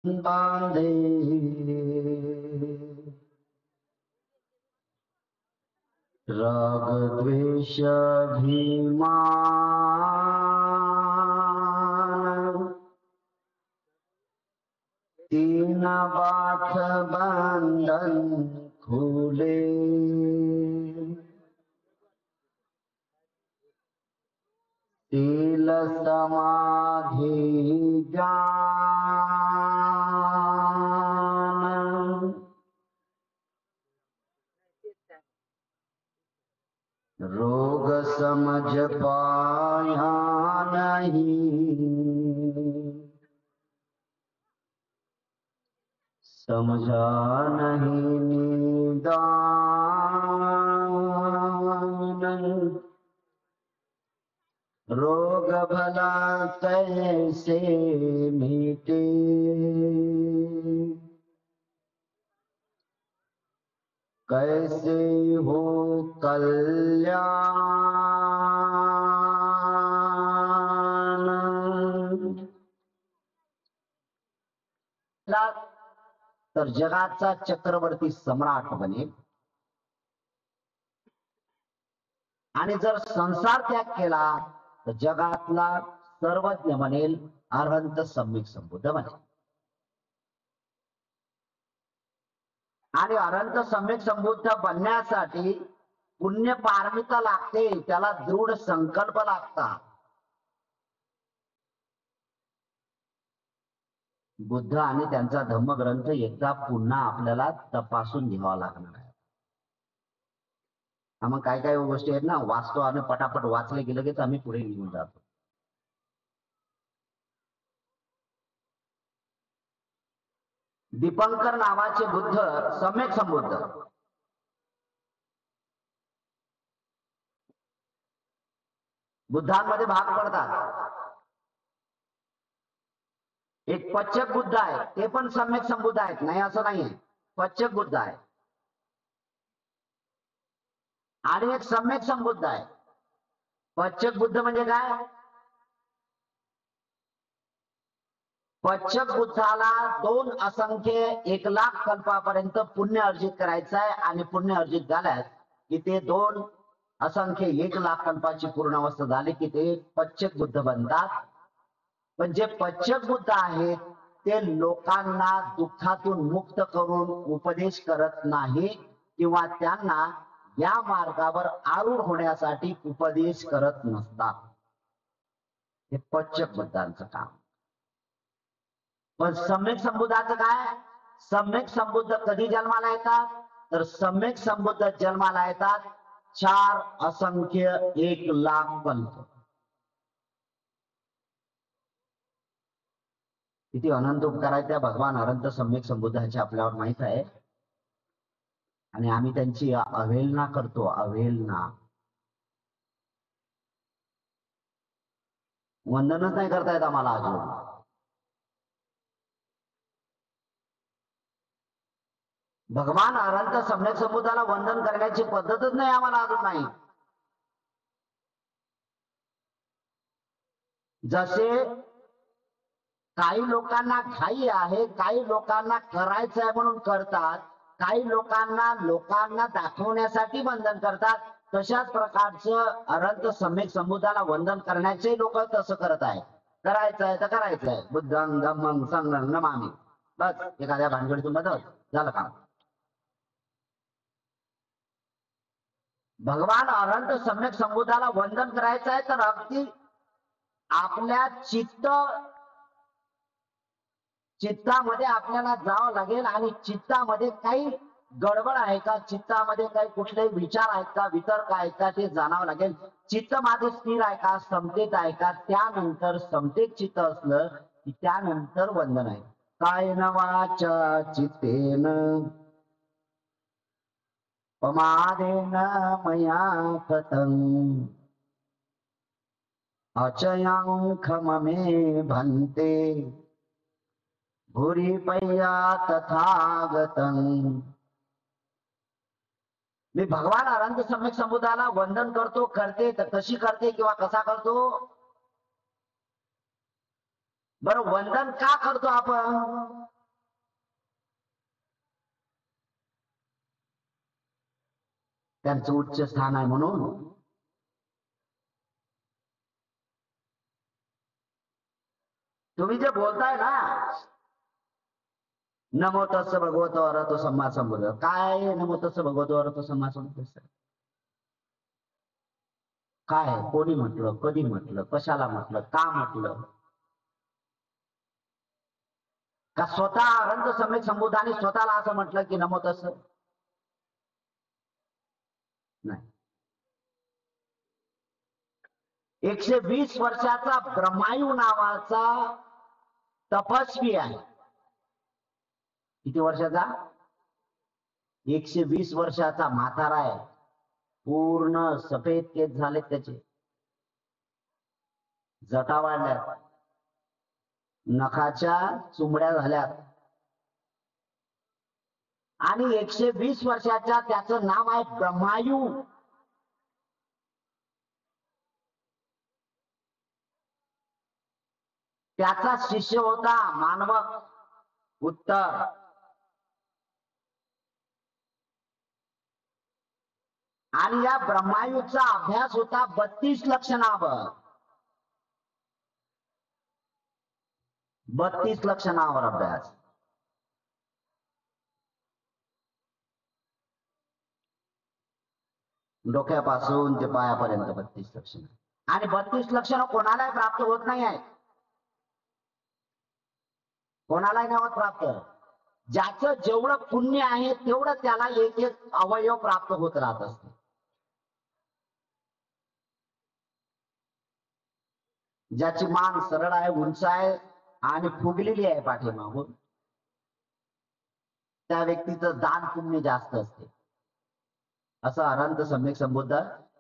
बांधे राग द्वेष अभिमान तीन बाथ बंधन खुले शील समाधि ज्ञान रोग समझ पाया नहीं समझा नहीं निदान रोग भला कैसे मिटे कैसे हो कल्याण तर जगाचा चक्रवर्ती सम्राट बनेल आणि जर संसार त्याग केला तर जगातला सर्वज्ञ बनेल अरहंत सम्यक संबुद्ध बनेल आणि अनंत सम्यक संबुद्ध बनण्यासाठी पुण्य पारमिता लागते त्याला दृढ संकल्प लागतात बुद्ध आणि त्यांचा धम्मग्रंथ एकदा पुन्हा आपल्याला तपासून घ्यावा लागणार आहे मग काय काय गोष्टी आहेत ना वाचतो आणि पटापट वाचले गेलं की आम्ही पुढे निघून जातो दीपंकर नावाचे बुद्ध सम्यक संबुद्ध बुद्धांमध्ये भाग पडतात एक पच्चक बुद्ध आहे ते पण सम्यक संबुद्ध आहेत नाही असं नाहीये पच्चक बुद्ध आहे आणि एक सम्यक संबुद्ध आहे पच्चक बुद्ध म्हणजे काय पच्चक बुद्धाला 2 असंख्य 1 लाख कल्पापर्यंत पुण्य अर्जित करायचं आहे आणि पुण्य अर्जित झाल्यास की ते 2 असंख्य 1 लाख कल्पाची पूर्ण अवस्था झाली की ते पच्चक बुद्ध बनतात पण जे पच्चक बुद्ध आहेत ते लोकांना दुःखातून मुक्त करून उपदेश करत नाही किंवा त्यांना या मार्गावर आरूढ होण्यासाठी उपदेश करत नसतात हे पच्चक बुद्धांचं काम पण सम्यक संबुद्धाचं काय सम्यक संबुद्ध कधी जन्माला येतात तर सम्यक संबुद्ध जन्माला येतात 4 असंख्य 1 लाख कल्प किती अनंत उपकार आहे त्या भगवान अनंत सम्यक संबुद्धाचे आपल्यावर माहित आहे आणि आम्ही त्यांची अवहेलना करतो अवहेलना वंदनच नाही करता येत आम्हाला अजून भगवान अनंत सम्यक संबुद्धाला वंदन करण्याची पद्धतच नाही आम्हाला अजून नाही जसे काही लोकांना घाई आहे काही लोकांना करायचं आहे म्हणून करतात काही लोकांना दाखवण्यासाठी वंदन करतात तशाच प्रकारचं अनंत सम्यक संबुद्धाला वंदन करण्याचे लोक तसं करत आहेत करायचंय तर करायचंय बुद्धं धम्मं संघं नमामि बस एखाद्या भानगडीतून बदल झालं काम भगवान अनंत सम्यक संबुद्धाला वंदन करायचं आहे तर अगदी आपल्या चित्तामध्ये आपल्याला जावं लागेल आणि चित्तामध्ये काही गडबड आहे का चित्तामध्ये काही कुठले विचार आहेत का वितर्क आहेत का ते जाणावं लागेल चित्त माझे स्थिर आहे का समतेत आहे का त्यानंतर समतेत चित्त असलं की त्यानंतर वंदन आहे कायेन वाचा चित्तेन प्रमादेन मया कृतं अचयं खममे भन्ते भूरि पय्या तथागतं मी भगवान अनंत सम्यक संबुद्धाला वंदन करतो करते तर कशी करते किंवा कसा करतो बरं, वंदन का करतो आपण? त्यांचं उच्च स्थान आहे म्हणून. तुम्ही जे बोलताय ना, नमो तस्स भगवतो अरहतो सम्मा संबुद्ध, काय नमो तस्स भगवतो अरहतो सम्मा संबुद्ध? काय, कोणी म्हटलं, कधी म्हटलं, कशाला म्हटलं, का म्हटलं? का स्वतः अनंत सम्यक संबुद्धाने स्वतःला असं म्हटलं की नमो तस्स? नाही. 120 वर्षाचा ब्रह्मायू नावाचा तपस्वी आहे. किती वर्षाचा? 120 वर्षाचा म्हातारा आहे. पूर्ण सफेद केस झाले त्याचे, जटा वाढल्यात, नखाच्या चुंबड्या झाल्यात, आणि 120 वर्षाच्या त्याचं नाव आहे ब्रह्मायू. त्याचा शिष्य होता मानवक उत्तर. आणि या ब्रह्मायूचा अभ्यास होता 32 लक्षणावर. 32 लक्षणावर अभ्यास. डोक्यापासून ते पायापर्यंत 32 लक्षण. आणि 32 लक्षण कोणालाही प्राप्त होत नाही आहे. कोणालाही नाही होत प्राप्त. ज्याचं जेवढं पुण्य आहे तेवढं त्याला एक एक अवयव प्राप्त होत राहत असते. ज्याची मान सरळ आहे, उंच आहे आणि फुगलेली आहे पाठीमागून, त्या व्यक्तीचं दान पुण्य जास्त असते, असं अनंत सम्यक संबुद्ध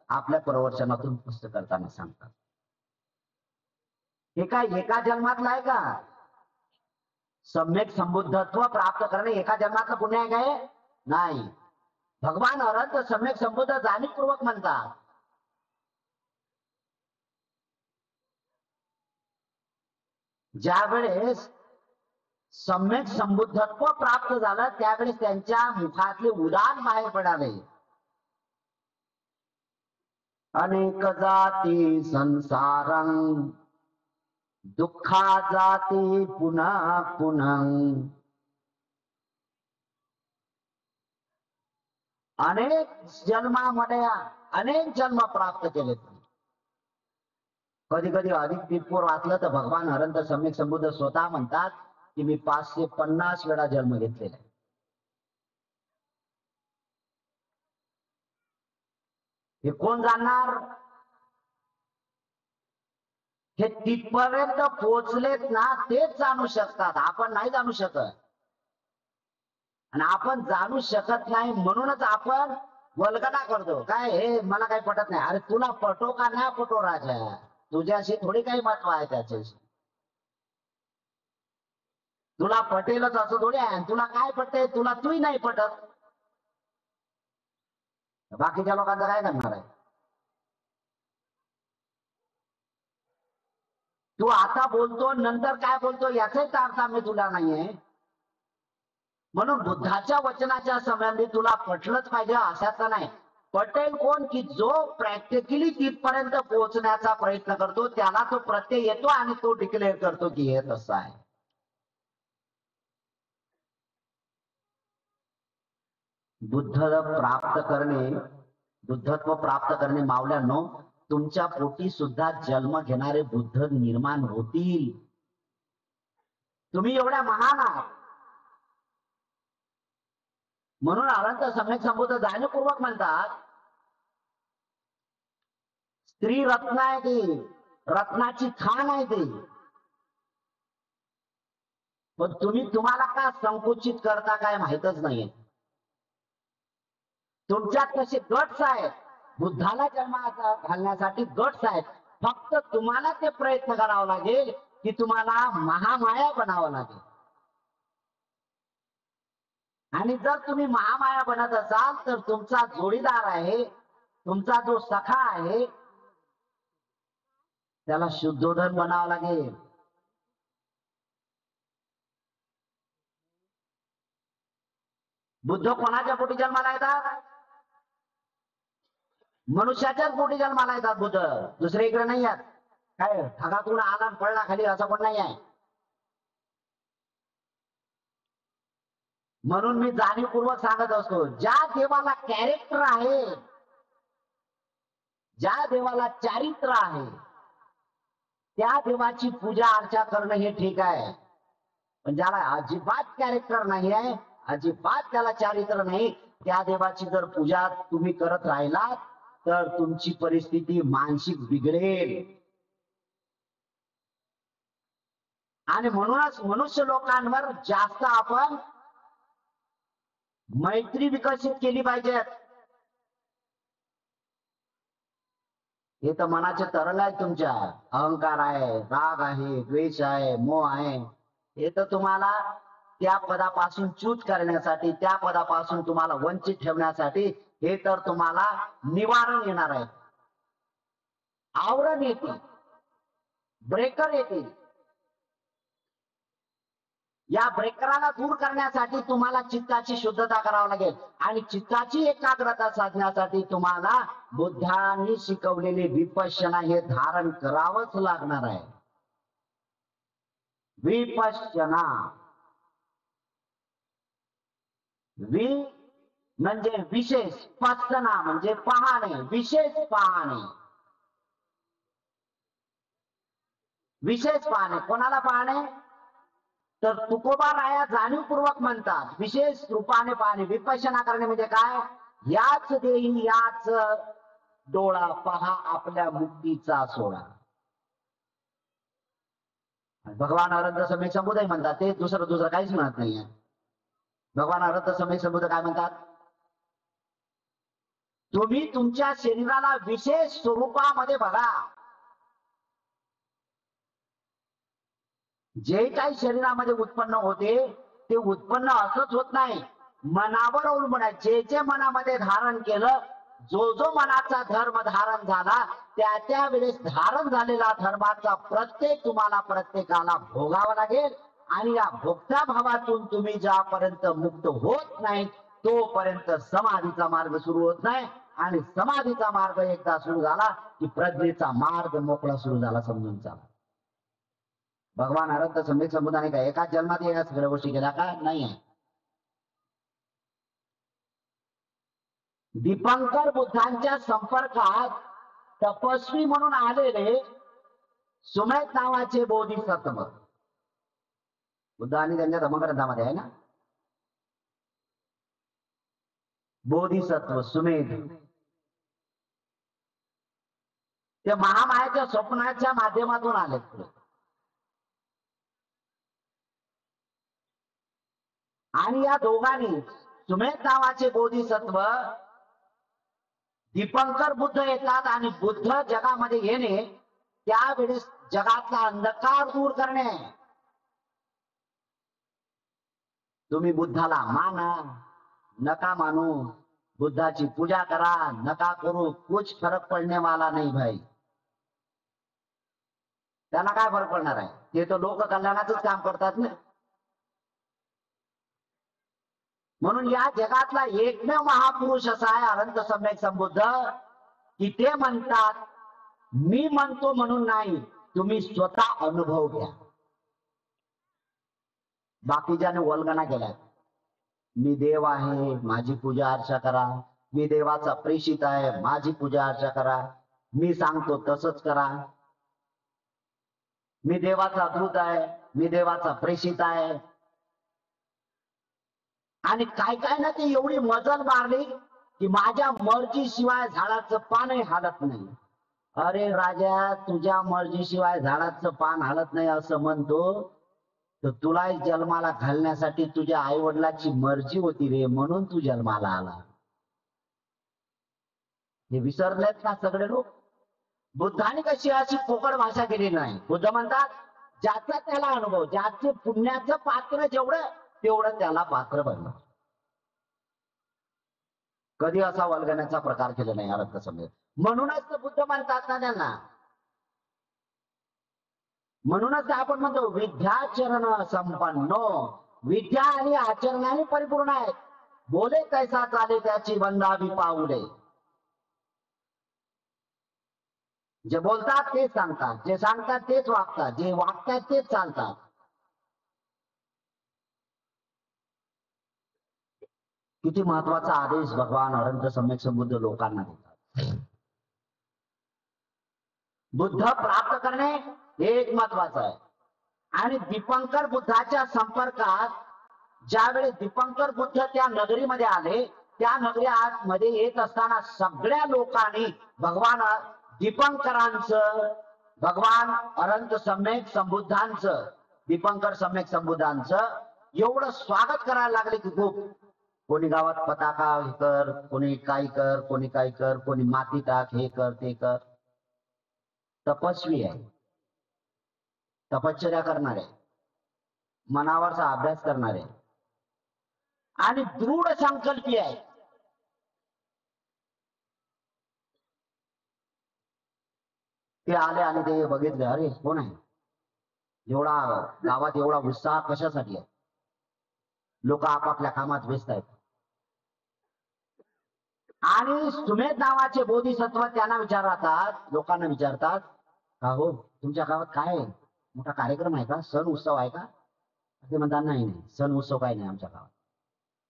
आपल्या प्रवचनातून स्पष्ट करताना सांगतात. हे काय एका जन्मातलं आहे का? सम्यक संबुद्धत्व प्राप्त करणे एका जन्मातलं पुण्य आहे काय? नाही. भगवान अनंत सम्यक संबुद्ध जाणीवपूर्वक म्हणतात, ज्या वेळेस सम्यक संबुद्धत्व प्राप्त झालं त्यावेळेस त्यांच्या मुखातले उदान बाहेर पडाले. अनेक जाती संसारं दुःखा जाती पुन्हा पुन्हा. अनेक जन्मामध्ये अनेक जन्म प्राप्त केले. कधी कधी अधिक पिरपूर वाचलं तर भगवान अनंत सम्यक संबुद्ध स्वतः म्हणतात की मी 550 वेळा जन्म घेतलेला आहे. हे कोण जाणणार? हे तिथपर्यंत पोहोचलेत ना तेच जाणू शकतात, आपण नाही जाणू शकत. आणि आपण जाणू शकत नाही म्हणूनच आपण वल्गना करतो. काय हे मला काही पटत नाही. अरे तुला पटो का नाही पटो राजा, तुझ्याशी थोडी काही महत्व आहे त्याच्याशी. तुला पटेलच असं थोडी आहे. तुला काय पटते, तुला तूही नाही पटत, बाकीच्या लोकांचं काय करणार आहे? तू आता बोलतो नंतर काय बोलतो याचाच अर्थ मी तुला नाहीये. म्हणून बुद्धाच्या वचनाच्या संबंधी तुला पटलंच पाहिजे अशाचं नाही. पटेल कोण? की जो प्रॅक्टिकली तिथपर्यंत पोहोचण्याचा प्रयत्न करतो त्याला तो प्रत्यय येतो आणि तो डिक्लेअर करतो की हे तसं आहे. बुद्धत्व प्राप्त करणे मावल्यानो, तुमच्या पोटी सुद्धा जन्म घेणारे बुद्ध निर्माण होतील. तुम्ही एवढ्या महान आहात म्हणून अनंत सम्यक संबुद्ध जाणीवपूर्वक म्हणतात, स्त्री रत्न आहे ती, रत्नाची खाण आहे ती. पण तुम्हाला का संकुचित करता काय माहितच नाहीये. तुमच्यात कसे गट्स आहेत, बुद्धाला जन्मात घालण्यासाठी गट्स आहेत. फक्त तुम्हाला ते प्रयत्न करावा लागेल की तुम्हाला महामाया बनावं लागेल. आणि जर तुम्ही महामाया बनत असाल तर तुमचा जोडीदार आहे, तुमचा जो सखा आहे, त्याला शुद्धोधन बनावं लागेल. बुद्ध कोणाच्या पोटी जन्माला येतात? मनुष्याच्याच पोटी जन्माला येतात बुद्ध, दुसरे इकडे नाही आहेत. काय ढगातून आला आणि पडला खाली असं पण नाही आहे. म्हणून मी जाणीवपूर्वक सांगत असतो, ज्या देवाला कॅरेक्टर आहे, ज्या देवाला चारित्र्य आहे, त्या देवाची पूजा अर्चा करणं हे ठीक आहे. पण ज्याला अजिबात कॅरेक्टर नाही आहे, अजिबात त्याला चारित्र्य नाही, त्या देवाची जर पूजा तुम्ही करत राहिलात तर तुमची परिस्थिती मानसिक बिघडेल. आणि म्हणूनच मनुष्य लोकांवर जास्त आपण मैत्री विकसित केली पाहिजे. हे तर मनाचे तरंग आहे तुमच्या, अहंकार आहे, राग आहे, द्वेष आहे, मोह आहे. हे तर तुम्हाला त्या पदापासून च्यूत करण्यासाठी, त्या पदापासून तुम्हाला वंचित ठेवण्यासाठी हे तर तुम्हाला निवारण येणार आहे. आवरण येते, ब्रेकर येते. या ब्रेकराला दूर करण्यासाठी तुम्हाला चित्ताची शुद्धता करावी लागेल. आणि चित्ताची एकाग्रता साधण्यासाठी तुम्हाला बुद्धांनी शिकवलेले विपश्यना हे धारण करावंच लागणार आहे. विपश्यना, वि म्हणजे विशेष, पश्यना म्हणजे पाहणे, विशेष पाहणे. विशेष पाहणे, कोणाला पाहणे? तर तुकोबा राया जाणीवपूर्वक म्हणतात, विशेष रूपाने पाहणे. विपश्यना करणे म्हणजे काय? याच देही याच डोळा पहा आपल्या मुक्तीचा सोहळा. भगवान अनंत समय संबुधही म्हणतात, ते दुसरं काहीच म्हणत नाहीये. भगवान अनंत समय संबुध काय म्हणतात? तुम्ही तुमच्या शरीराला विशेष स्वरूपामध्ये बघा. जे काही शरीरामध्ये उत्पन्न होते ते उत्पन्न असंच होत नाही, मनावर अवलंबून आहे. जे जे मनामध्ये धारण केलं, जो जो मनाचा धर्म धारण झाला, त्या वेळेस धारण झालेला धर्माचा तुम्हाला प्रत्येकाला भोगावा लागेल. आणि या भोगत्या भावातून तुम्ही ज्यापर्यंत मुक्त होत नाही तोपर्यंत समाधीचा मार्ग सुरू होत नाही. आणि समाधीचा मार्ग एकदा सुरू झाला की प्रज्ञेचा मार्ग मोकळा सुरू झाला समजून चाला. भगवान अनंत समय संबुधाने काय एका जन्मात या सगळ्या गोष्टी केल्या का? नाही आहे. दीपंकर बुद्धांच्या संपर्कात तपस्वी म्हणून आलेले सुमेध नावाचे बोधिसत्व, बुद्धांनी त्यांच्या धर्मग्रंथामध्ये आहे ना, बोधिसत्व सुमेध, ते महामायाच्या स्वप्नाच्या माध्यमातून आलेत. आणि या दोघांनी, सुमेध नावाचे बोधिसत्व, दीपंकर बुद्ध येतात आणि बुद्ध जगामध्ये येणे, त्यावेळेस जगातला अंधकार दूर करणे. तुम्ही बुद्धाला माना नका मानू, बुद्धाची पूजा करा नका करू, कुछ फरक पडने वाला नाही भाई. त्यांना काय फरक पडणार आहे? ते तर लोक कल्याणाचंच काम करतात ना. म्हणून या जगातला एकमेव महापुरुष असा आहे अनंत सम्यक संबुद्ध, की ते म्हणतात मी म्हणतो म्हणून नाही, तुम्ही स्वतः अनुभव घ्या. बाकीच्याने वल्गना केल्या, मी देव आहे माझी पूजा अर्चा करा, मी देवाचा प्रेषित आहे माझी पूजा अर्चा करा, मी सांगतो तसंच करा, मी देवाचा दूत आहे, मी देवाचा प्रेषित आहे. आणि काय काय ना ते एवढी मजल मारली की माझ्या मर्जीशिवाय झाडाचं पानही हालत नाही. अरे राजा, तुझ्या मर्जीशिवाय झाडाचं पान हालत नाही असं म्हणतो, तर तुलाही जन्माला घालण्यासाठी तुझ्या आई वडिलांची मर्जी होती रे, म्हणून तू जन्माला आला. हे विसरलेत ना सगळे लोक. बुद्धाने कशी अशी पोकळ भाषा केली नाही. बुद्ध म्हणतात ज्याचा त्याला अनुभव, ज्याचे पुण्याचं पात्र जेवढं तेवढं त्याला पात्र बनलं. कधी असा वल्गण्याचा प्रकार केला नाही अनंत समय. म्हणूनच तर बुद्ध म्हणतात ना त्यांना, म्हणूनच आपण म्हणतो विद्याचरण संपन्नो, विद्या आणि आचरणाने परिपूर्ण आहेत. बोले कैसा चाले त्याची वंदावी पाऊले. जे बोलतात तेच सांगतात, जे सांगतात तेच वागतात, जे वागतात तेच चालतात. किती महत्वाचा आदेश भगवान अनंत सम्यक संबुद्ध लोकांना देतात. बुद्ध प्राप्त करणे हे एक महत्वाचं आहे. आणि दीपंकर बुद्धाच्या संपर्कात ज्यावेळेस दीपंकर बुद्ध त्या नगरीमध्ये आले, त्या नगरीमध्ये येत असताना सगळ्या लोकांनी भगवान दीपंकरांचं, भगवान अनंत सम्यक संबुद्धांचं, दीपंकर सम्यक संबुद्धांचं एवढं स्वागत करायला लागले की खूप. कोणी गावात पताका हे कर, कोणी काय कर, कोणी काय कर, कोणी माती टाक, हे कर ते कर. तपस्वी आहे, तपश्चर्या करणारे, मनावरचा अभ्यास करणारे आणि दृढ संकल्पी आहे. ते आले आणि ते बघितले, अरे कोण आहे एवढा गावात, एवढा उत्साह कशासाठी आहे. लोक आपापल्या कामात व्यस्त आहेत. आणि सुमेध नावाचे बोधिसत्व त्यांना विचारतात, लोकांना विचारतात, का हो तुमच्या गावात काय आहे, मोठा कार्यक्रम आहे का, सण उत्सव आहे का. ते म्हणतात नाही नाही, सण उत्सव काही नाही आमच्या गावात.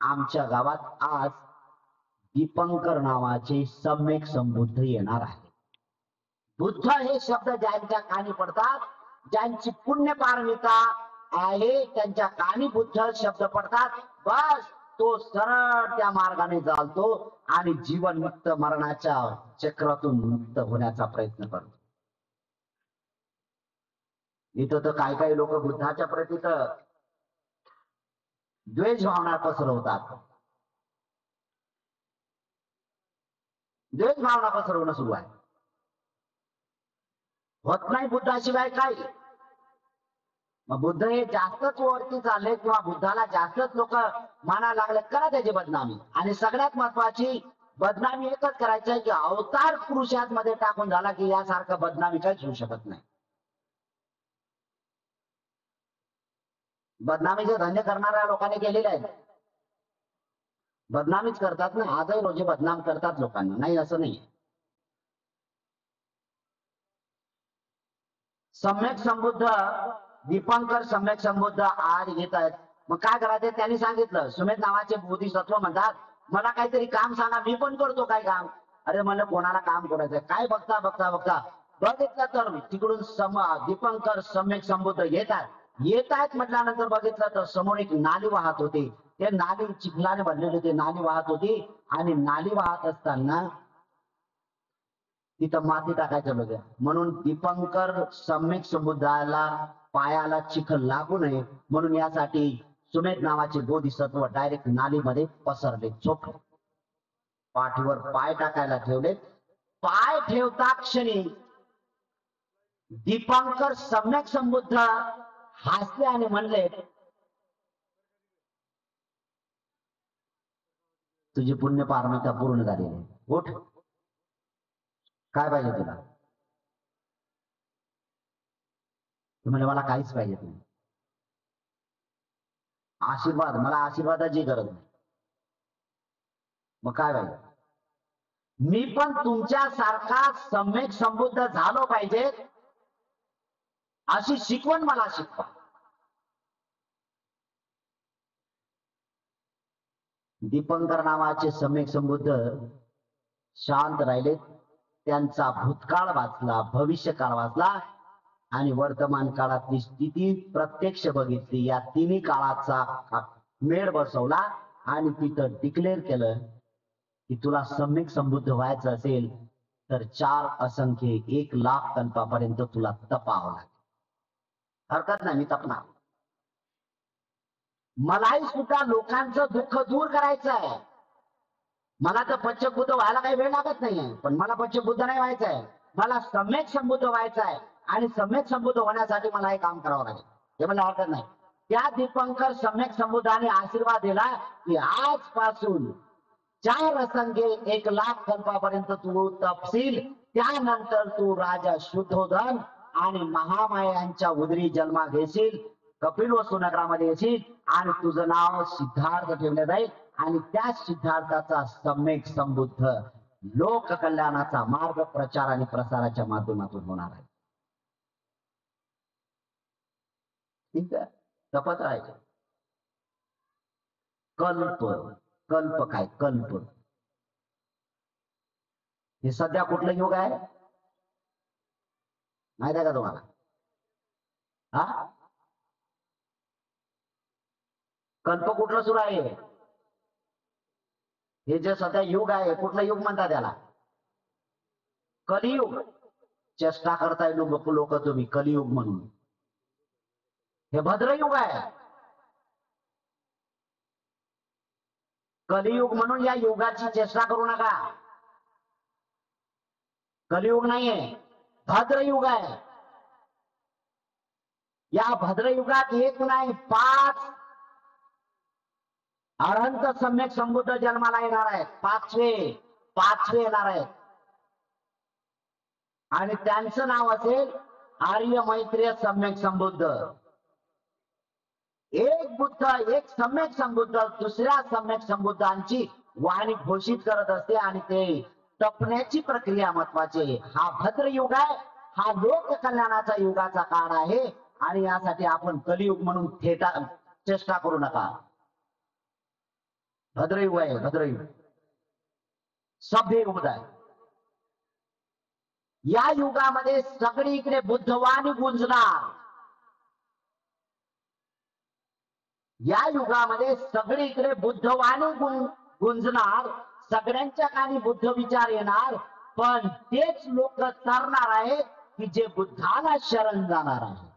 आमच्या गावात आज दीपंकर नावाचे सम्यक संबुद्ध येणार आहे. बुद्ध हे शब्द ज्यांच्या कानी पडतात, ज्यांची पुण्य पारमिता आहे, त्यांच्या कानी बुद्ध शब्द पडतात, बस तो सरळ त्या मार्गाने चालतो आणि जीवन मुक्त, मरणाच्या चक्रातून मुक्त होण्याचा प्रयत्न करतो. इथं तर काही काही लोक बुद्धाच्या प्रती तर द्वेष भावना पसरवतात. द्वेष भावना पसरवणं सुरू आहे. होत नाही बुद्धाशिवाय काय. मग बुद्ध हे जास्तच वरती चालले किंवा बुद्धाला जास्तच लोक मानायला लागले, करा त्याची बदनामी. आणि सगळ्यात महत्वाची बदनामी एकच करायची आहे की अवतार पुरुषात मध्ये टाकून झाला की यासारखं बदनामी काहीच होऊ शकत नाही. बदनामीचे धंदे करणाऱ्या लोकांनी केलेले आहेत. बदनामीच करतात ना, आजही रोजी बदनाम करतात लोकांना, नाही असं नाही. सम्यक संबुद्ध, दीपंकर सम्यक संबुद्ध आज येत आहेत. मग काय करायचं त्यांनी सांगितलं. सुमेध नावाचे बोधिसत्व म्हणतात, मला काहीतरी काम सांगा, मी पण करतो काय काम. अरे मला कोणाला काम करायचंय काय. बघता बघता बघता बघितलं तर तिकडून दीपंकर सम्यक संबुद्ध येत आहेत म्हटल्यानंतर बघितलं तर समोर एक नाली वाहत होती. ते नाली चिखलाने भरलेली होती, नाली वाहत होती. आणि नाली वाहत असताना तिथं माती टाकायचं बघा, म्हणून दीपंकर सम्यक संबुद्धाला पायाला चिखल लागू नये म्हणून यासाठी सुमेध नावाचे बोधिसत्व डायरेक्ट नालीमध्ये पसरले, झोपले. पाठीवर पाय टाकायला ठेवले. पाय ठेवता क्षणी दीपंकर सम्यक संबुद्ध हसले आणि म्हणले, तुझी पुण्य पारमिता पूर्ण झालेली आहे, उठ. काय पाहिजे तुला. म्हणजे मला काहीच पाहिजे नाही. आशीर्वाद, मला आशीर्वादाची गरज नाही. मग काय पाहिजे. मी पण तुमच्यासारखा सम्यक संबुद्ध झालो पाहिजे अशी शिकवण मला शिकवा. दीपंकर नावाचे सम्यक संबुद्ध शांत राहिले. त्यांचा भूतकाळ वाचला, भविष्य काळ वाचला आणि वर्तमान काळातली स्थिती प्रत्यक्ष बघितली. या तिन्ही काळाचा मेळ बसवला आणि तिथं डिक्लेअर केलं की तुला सम्यक संबुद्ध व्हायचं असेल तर 4 असंख्य 1 लाख कल्पापर्यंत तुला तपावं लागेल. हरकत नाही, मी तपणार. मलाही सुद्धा लोकांचं दुःख दूर करायचं आहे. मला तर पंचबुद्ध व्हायला काही वेळ लागत नाहीये, पण मला पंचबुद्ध नाही व्हायचं आहे. मला सम्यक संबुद्ध व्हायचं आहे आणि सम्यक संबुद्ध होण्यासाठी मला हे काम करावं लागेल. हे मला हरकत नाही. त्या दीपंकर सम्यक संबुद्धाने आशीर्वाद दिला की आजपासून 4 असंख्य 1 लाख कल्पापर्यंत तू तपशील, त्यानंतर तू राजा शुद्धोधन आणि महामायांच्या उदरी जन्मा घेशील. कपिल वस्तू नगरामध्ये येशील आणि तुझं नाव सिद्धार्थ ठेवलं जाईल आणि त्या सिद्धार्थाचा सम्यक संबुद्ध लोक कल्याणाचा मार्ग प्रचार आणि प्रसाराच्या माध्यमातून होणार आहे. ठीक आहे, जपत राहायचं. कल्प कल्प काय कल्प हे सध्या कुठलं युग आहे माहित आहे का तुम्हाला? हा, कल्प कुठलं सुरू आहे? हे जे सध्या युग आहे कुठलं युग म्हणतात त्याला? कलियुग. चेष्टा करताय लोक तुम्ही कलियुग म्हणून. हे भद्रयुग आहे. कलियुग म्हणून या युगाची चेष्टा करू नका. कलियुग नाहीये, भद्रयुग आहे. या भद्रयुगात एक नाही 5 अनंत सम्यक संबुद्ध जन्माला येणार आहेत. पाचवे येणार आहेत आणि त्यांचं नाव असेल आर्य मैत्रेय सम्यक संबुद्ध. एक बुद्ध, एक सम्यक संबुद्ध दुसऱ्या सम्यक संबुद्धांची वाणी घोषित करत असते आणि ते टपण्याची प्रक्रिया महत्वाची. हा भद्रयुग आहे, हा लोक कल्याणाचा युगाचा काळ आहे आणि यासाठी आपण कलियुग म्हणून चेष्टा करू नका. भद्रयुग आहे, भद्रयुग सभ्य युग आहे. या युगामध्ये सगळीकडे बुद्धवाणी गुंजणार. या युगामध्ये सगळीकडे बुद्धवाणी गुंजणार, सगळ्यांच्या कानी बुद्ध विचार येणार, पण तेच लोक तरणार आहेत की जे बुद्धाला शरण जाणार आहे.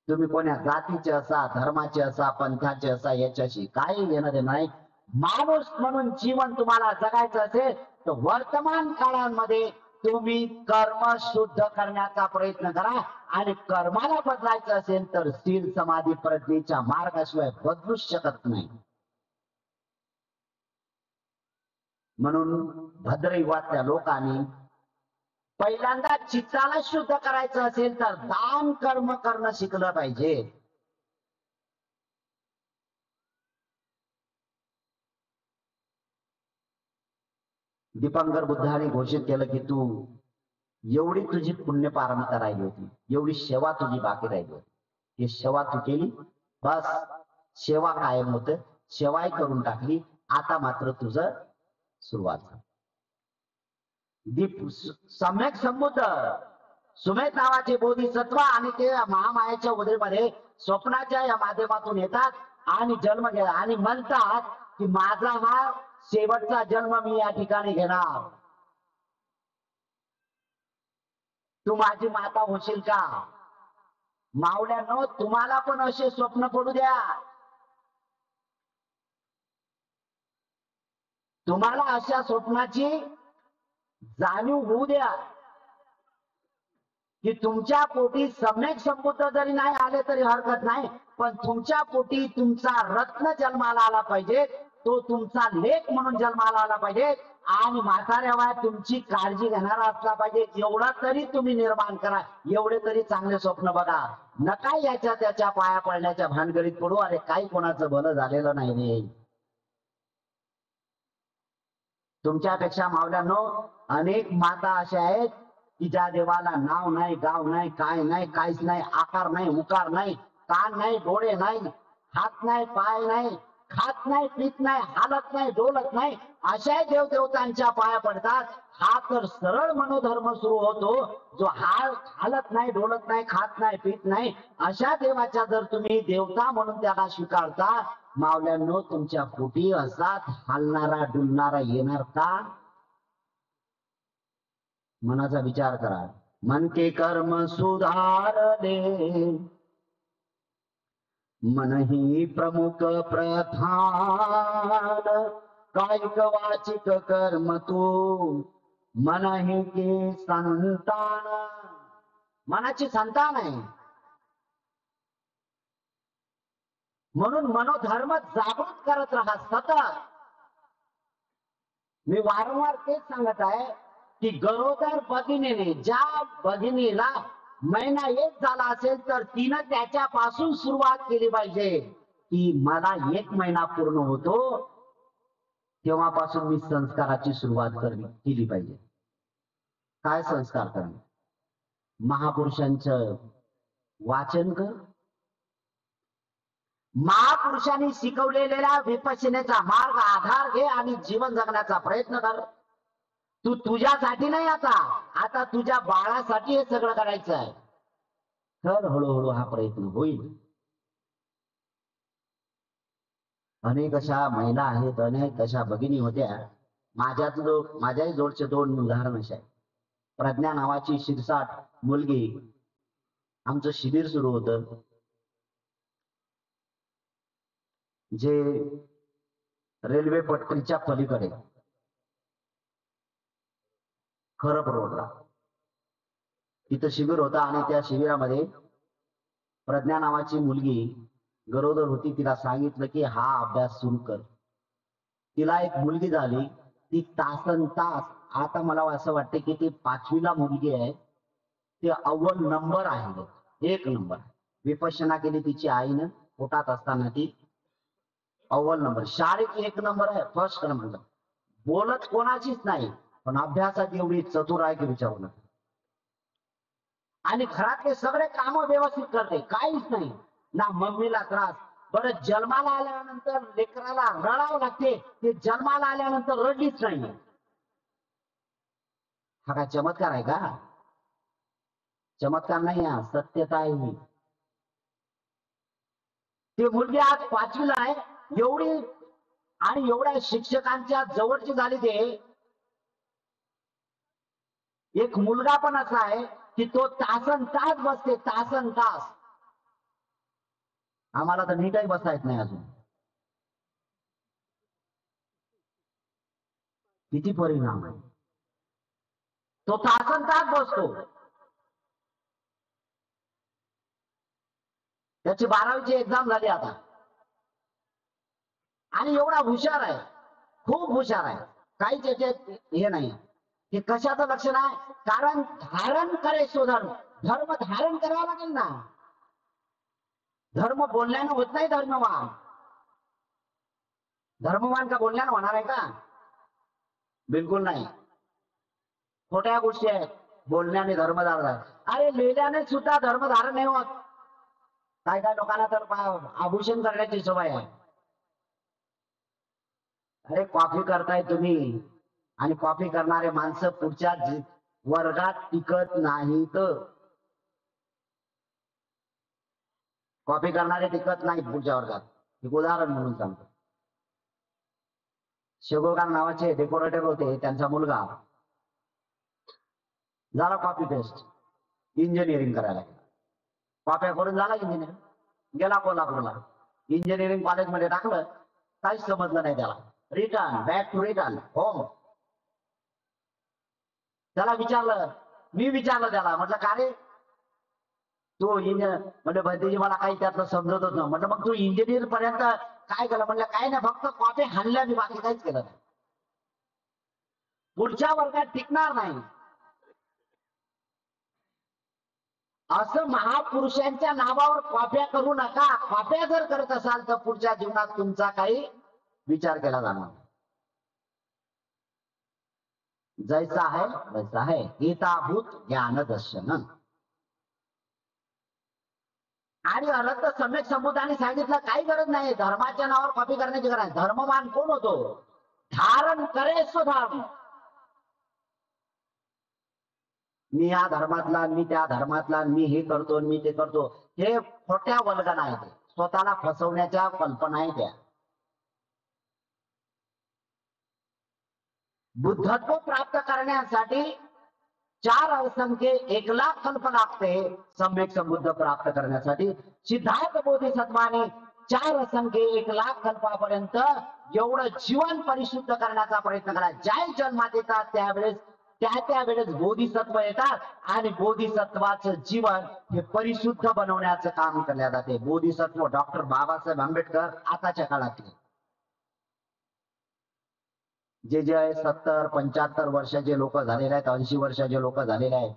तुम्ही कोण्या जातीचे असा, धर्माचे असा, पंथाचे असा, याच्याशी काही घेणं नाही. माणूस म्हणून जीवन तुम्हाला जगायचं असेल तर वर्तमान काळामध्ये तुम्ही कर्म शुद्ध करण्याचा प्रयत्न करा आणि कर्माला बदलायचं असेल तर शील समाधी प्रज्ञेच्या मार्गाशिवाय बदलूच शकत नाही. म्हणून भद्रयुगातल्या लोकांनी पहिल्यांदा चित्ताला शुद्ध करायचं असेल तर दान कर्म करणं शिकलं पाहिजे. दीपांकर बुद्धाने घोषित केलं की तू एवढी तुझी पुण्य पारमिता राहिली होती, एवढी सेवा तुझी बाकी राहिली होती, ही सेवा तू केली, बस सेवा कायम होत, सेवाही करून टाकली, आता मात्र तुझं सुरुवात. सम्यक संबुद्ध सुमेध नावाचे बोधिसत्व आणि ते महामायाच्या उदरीमध्ये स्वप्नाच्या या माध्यमातून येतात आणि जन्म घेतात आणि म्हणतात की माझा हा शेवटचा जन्म मी या ठिकाणी घेणार, तू माझी माता होशील का? मावळ्यानो, तुम्हाला पण असे स्वप्न पडू द्या, तुम्हाला अशा स्वप्नाची जाणीव होऊ द्या की तुमच्या पोटी सम्यक संबुद्ध जरी नाही आले तरी हरकत नाही, पण तुमच्या पोटी तुमचा रत्न जन्माला आला पाहिजे, तो तुमचा लेख म्हणून जन्माला आला पाहिजे आणि म्हाताऱ्या वयात तुमची काळजी घेणारा असला पाहिजे. एवढा तरी तुम्ही निर्माण करा, एवढे तरी चांगले स्वप्न बघा. नका याच्या त्याच्या पाया पडण्याच्या भानगडीत पडू. अरे काही कोणाचं भलं झालेलं नाही रे. तुमच्यापेक्षा मावळ्यांनो अनेक माता अशा आहेत की ज्या देवाला नाव नाही, गाव नाही, काय नाही, काहीच नाही, आकार नाही, उकार नाही, कान नाही, डोळे नाही, हात नाही, पाय नाही, खात नाही, पीत नाही, हालत नाही, डोलत नाही, अशा देवदेवतांच्या पाया पडतात. हा तर सरळ मनोधर्म सुरू होतो जो हालत नाही, डोलत नाही, खात नाही, पीत नाही, अशा देवाच्या जर तुम्ही देवता म्हणून त्याला स्वीकारता, मावल्यांनो तुमच्या पोटी असा हालणारा डुलणारा येणार का? मनाचा विचार करा. मन के कर्म सुधारले, मन ही प्रमुख प्रधान, कायिक वाचिक कर्म तू मन ही की संतान. मनाची संतान आहे म्हणून मनोधर्म जागृत करत राहा सतत. मी वारंवार तेच सांगत आहे की गरोदर भगिनीने, ज्या भगिनीला महिना एक झाला असेल तर तिनं त्याच्यापासून सुरुवात केली पाहिजे की मला 1 महिना पूर्ण होतो तेव्हापासून मी संस्काराची सुरुवात केली पाहिजे. काय संस्कार करणे? महापुरुषांचं वाचन कर, महापुरुषांनी शिकवलेल्या विपश्यनेचा मार्ग आधार घे आणि जीवन जगण्याचा प्रयत्न कर. तू तुझ्यासाठी नाही, आता तुझ्या बाळासाठी हे सगळं करायचं आहे. तर हळूहळू हा प्रयत्न होईल. अनेक अशा महिला आहेत, अनेक अशा भगिनी होत्या. माझ्याही जोडचे 2 उदाहरण असे आहे. प्रज्ञा नावाची 66 मुलगी, आमचं शिबिर सुरू होतं जे रेल्वे पटरीच्या पलीकडे खरप रोडला, तिथं शिबिर होता. आणि त्या शिबिरामध्ये प्रज्ञा नावाची मुलगी गरोदर होती. तिला सांगितलं की हा अभ्यास सुरू कर. तिला एक मुलगी झाली, ती तासन तास, आता मला असं वाटतं की ती 5वीला मुलगी आहे, ते अव्वल नंबर आहे, 1 नंबर. विपश्यना केली तिची आईनं पोटात असताना, ती अव्वल नंबर, शाळेत 1 नंबर आहे, फर्स्ट नंबर. बोलत कोणाचीच नाही, पण अभ्यासात एवढी चतुर आहे की विचारू नका. आणि घरातले सगळे काम व्यवस्थित करते, काहीच नाही, ना मम्मीला त्रास. बरं, जन्माला आल्यानंतर लेकराला रडावं लागते, ते जन्माला आल्यानंतर रडलीच नाही. हा काय चमत्कार आहे का? चमत्कार नाही, हा सत्यता आहे ही. ती मुलगी आज 5वीला आहे, एवढी आणि एवढ्या शिक्षकांच्या जवळची झाली. ते एक मुलगा पण असा आहे की तो तासन तास बसते, तासन तास. आम्हाला तर नीटही बसता येत नाही अजून. किती परिणाम आहे. तो तासन तास बसतो. त्याची 12वीची एक्झाम झाली आता, आणि एवढा हुशार आहे, खूप हुशार आहे. काहीच याच्यात हे नाही. हे कशाचं लक्षण आहे? कारण धारण करे सुधर्म, धर्म धारण करावा लागेल ना. धर्म बोलण्यानं होत नाही धर्मवान. धर्मवान का बोलण्यानं होणार आहे का? बिलकुल नाही. खोट्या गोष्टी आहेत. बोलण्याने धर्म धारण, अरे लेल्याने सुद्धा धर्म धारण नाही होत. काय काय लोकांना तर आभूषण करण्याची सवय आहे. अरे कॉफी करताय तुम्ही, आणि कॉफी करणारे माणसं पुढच्या वर्गात टिकत नाहीत. कॉपी करणारे टिकत नाहीत पुढच्या वर्गात. एक उदाहरण म्हणून सांगतो. शेगोगार नावाचे डेकोरेटर होते, त्यांचा मुलगा झाला कॉपी पेस्ट, इंजिनिअरिंग करायला गेला. कॉप्या करून झाला इंजिनिअरिंग, गेला कोल्हापूरला, इंजिनिअरिंग कॉलेजमध्ये टाकलं, काहीच समजलं नाही त्याला. Return back to return home. त्याला विचारलं, मी विचारलं त्याला, म्हटलं का रे तू इंजिनियर? म्हणजे भंतेजी मला काही त्यातलं समजतच नाही. म्हटलं मग तू इंजिनियर पर्यंत काय केलं? म्हटलं काय नाही, फक्त कॉपी हाणल्या, मी बाकी काहीच केलं नाही. पुढच्या वर्गात टिकणार नाही. असं महापुरुषांच्या नावावर कॉप्या करू नका. कॉप्या जर करत असाल तर पुढच्या जीवनात तुमचा काही विचार केला जाणार. जैसा है वैसा है, गीताभूत ज्ञान दर्शन. आणि अनंत सम्यक संबुद्धांनी सांगितलं काही गरज नाही धर्माच्या नावावर कॉपी करण्याची गरज. धर्मवान कोण होतो? धारण करे स्वधर्म. मी या धर्मातला, मी त्या धर्मातला, मी हे करतो, मी ते करतो, हे खोट्या वल्गना आहेत. स्वतःला फसवण्याच्या कल्पना आहे त्या. बुद्धत्व प्राप्त करण्यासाठी 4 असंख्य 1,00,000 कल्प लागते. सम्यक संबुद्ध प्राप्त करण्यासाठी सिद्धार्थ बोधिसत्वाने 4 असंख्य 1,00,000 कल्पापर्यंत एवढं जीवन परिशुद्ध करण्याचा प्रयत्न करा. ज्या जन्मात येतात त्यावेळेस त्या वेळेस बोधिसत्व येतात, आणि बोधिसत्वाचं जीवन हे परिशुद्ध बनवण्याचं काम केल्या जाते. बोधिसत्व डॉक्टर बाबासाहेब आंबेडकर आताच्या काळातले, जे 70-75 वर्षाचे लोक झालेले आहेत, 80 वर्षाचे लोक झालेले आहेत,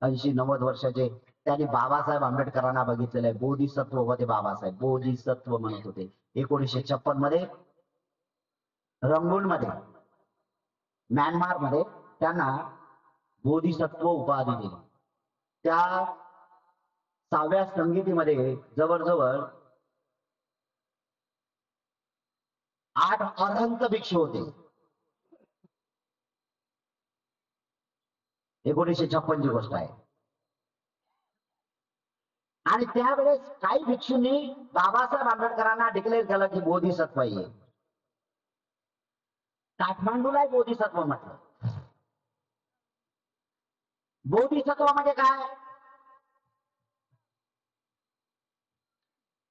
80-90 वर्षाचे, त्यांनी बाबासाहेब आंबेडकरांना बघितलेलं आहे. बोधिसत्व होते बाबासाहेब, बोधिसत्व म्हणत होते. 1956 मध्ये रंगून मध्ये, म्यानमार मध्ये त्यांना बोधिसत्व उपाधी दिली. त्या 6व्या संगीतीमध्ये जवळजवळ 8 अनंत भिक्षू होते. 1956 ची गोष्ट आहे. आणि त्यावेळेस काही भिक्षूंनी बाबासाहेब आंबेडकरांना डिक्लेअर केलं की बोधिसत्व आहे. काठमांडूला बोधिसत्व म्हटलं. बोधिसत्व म्हणजे काय?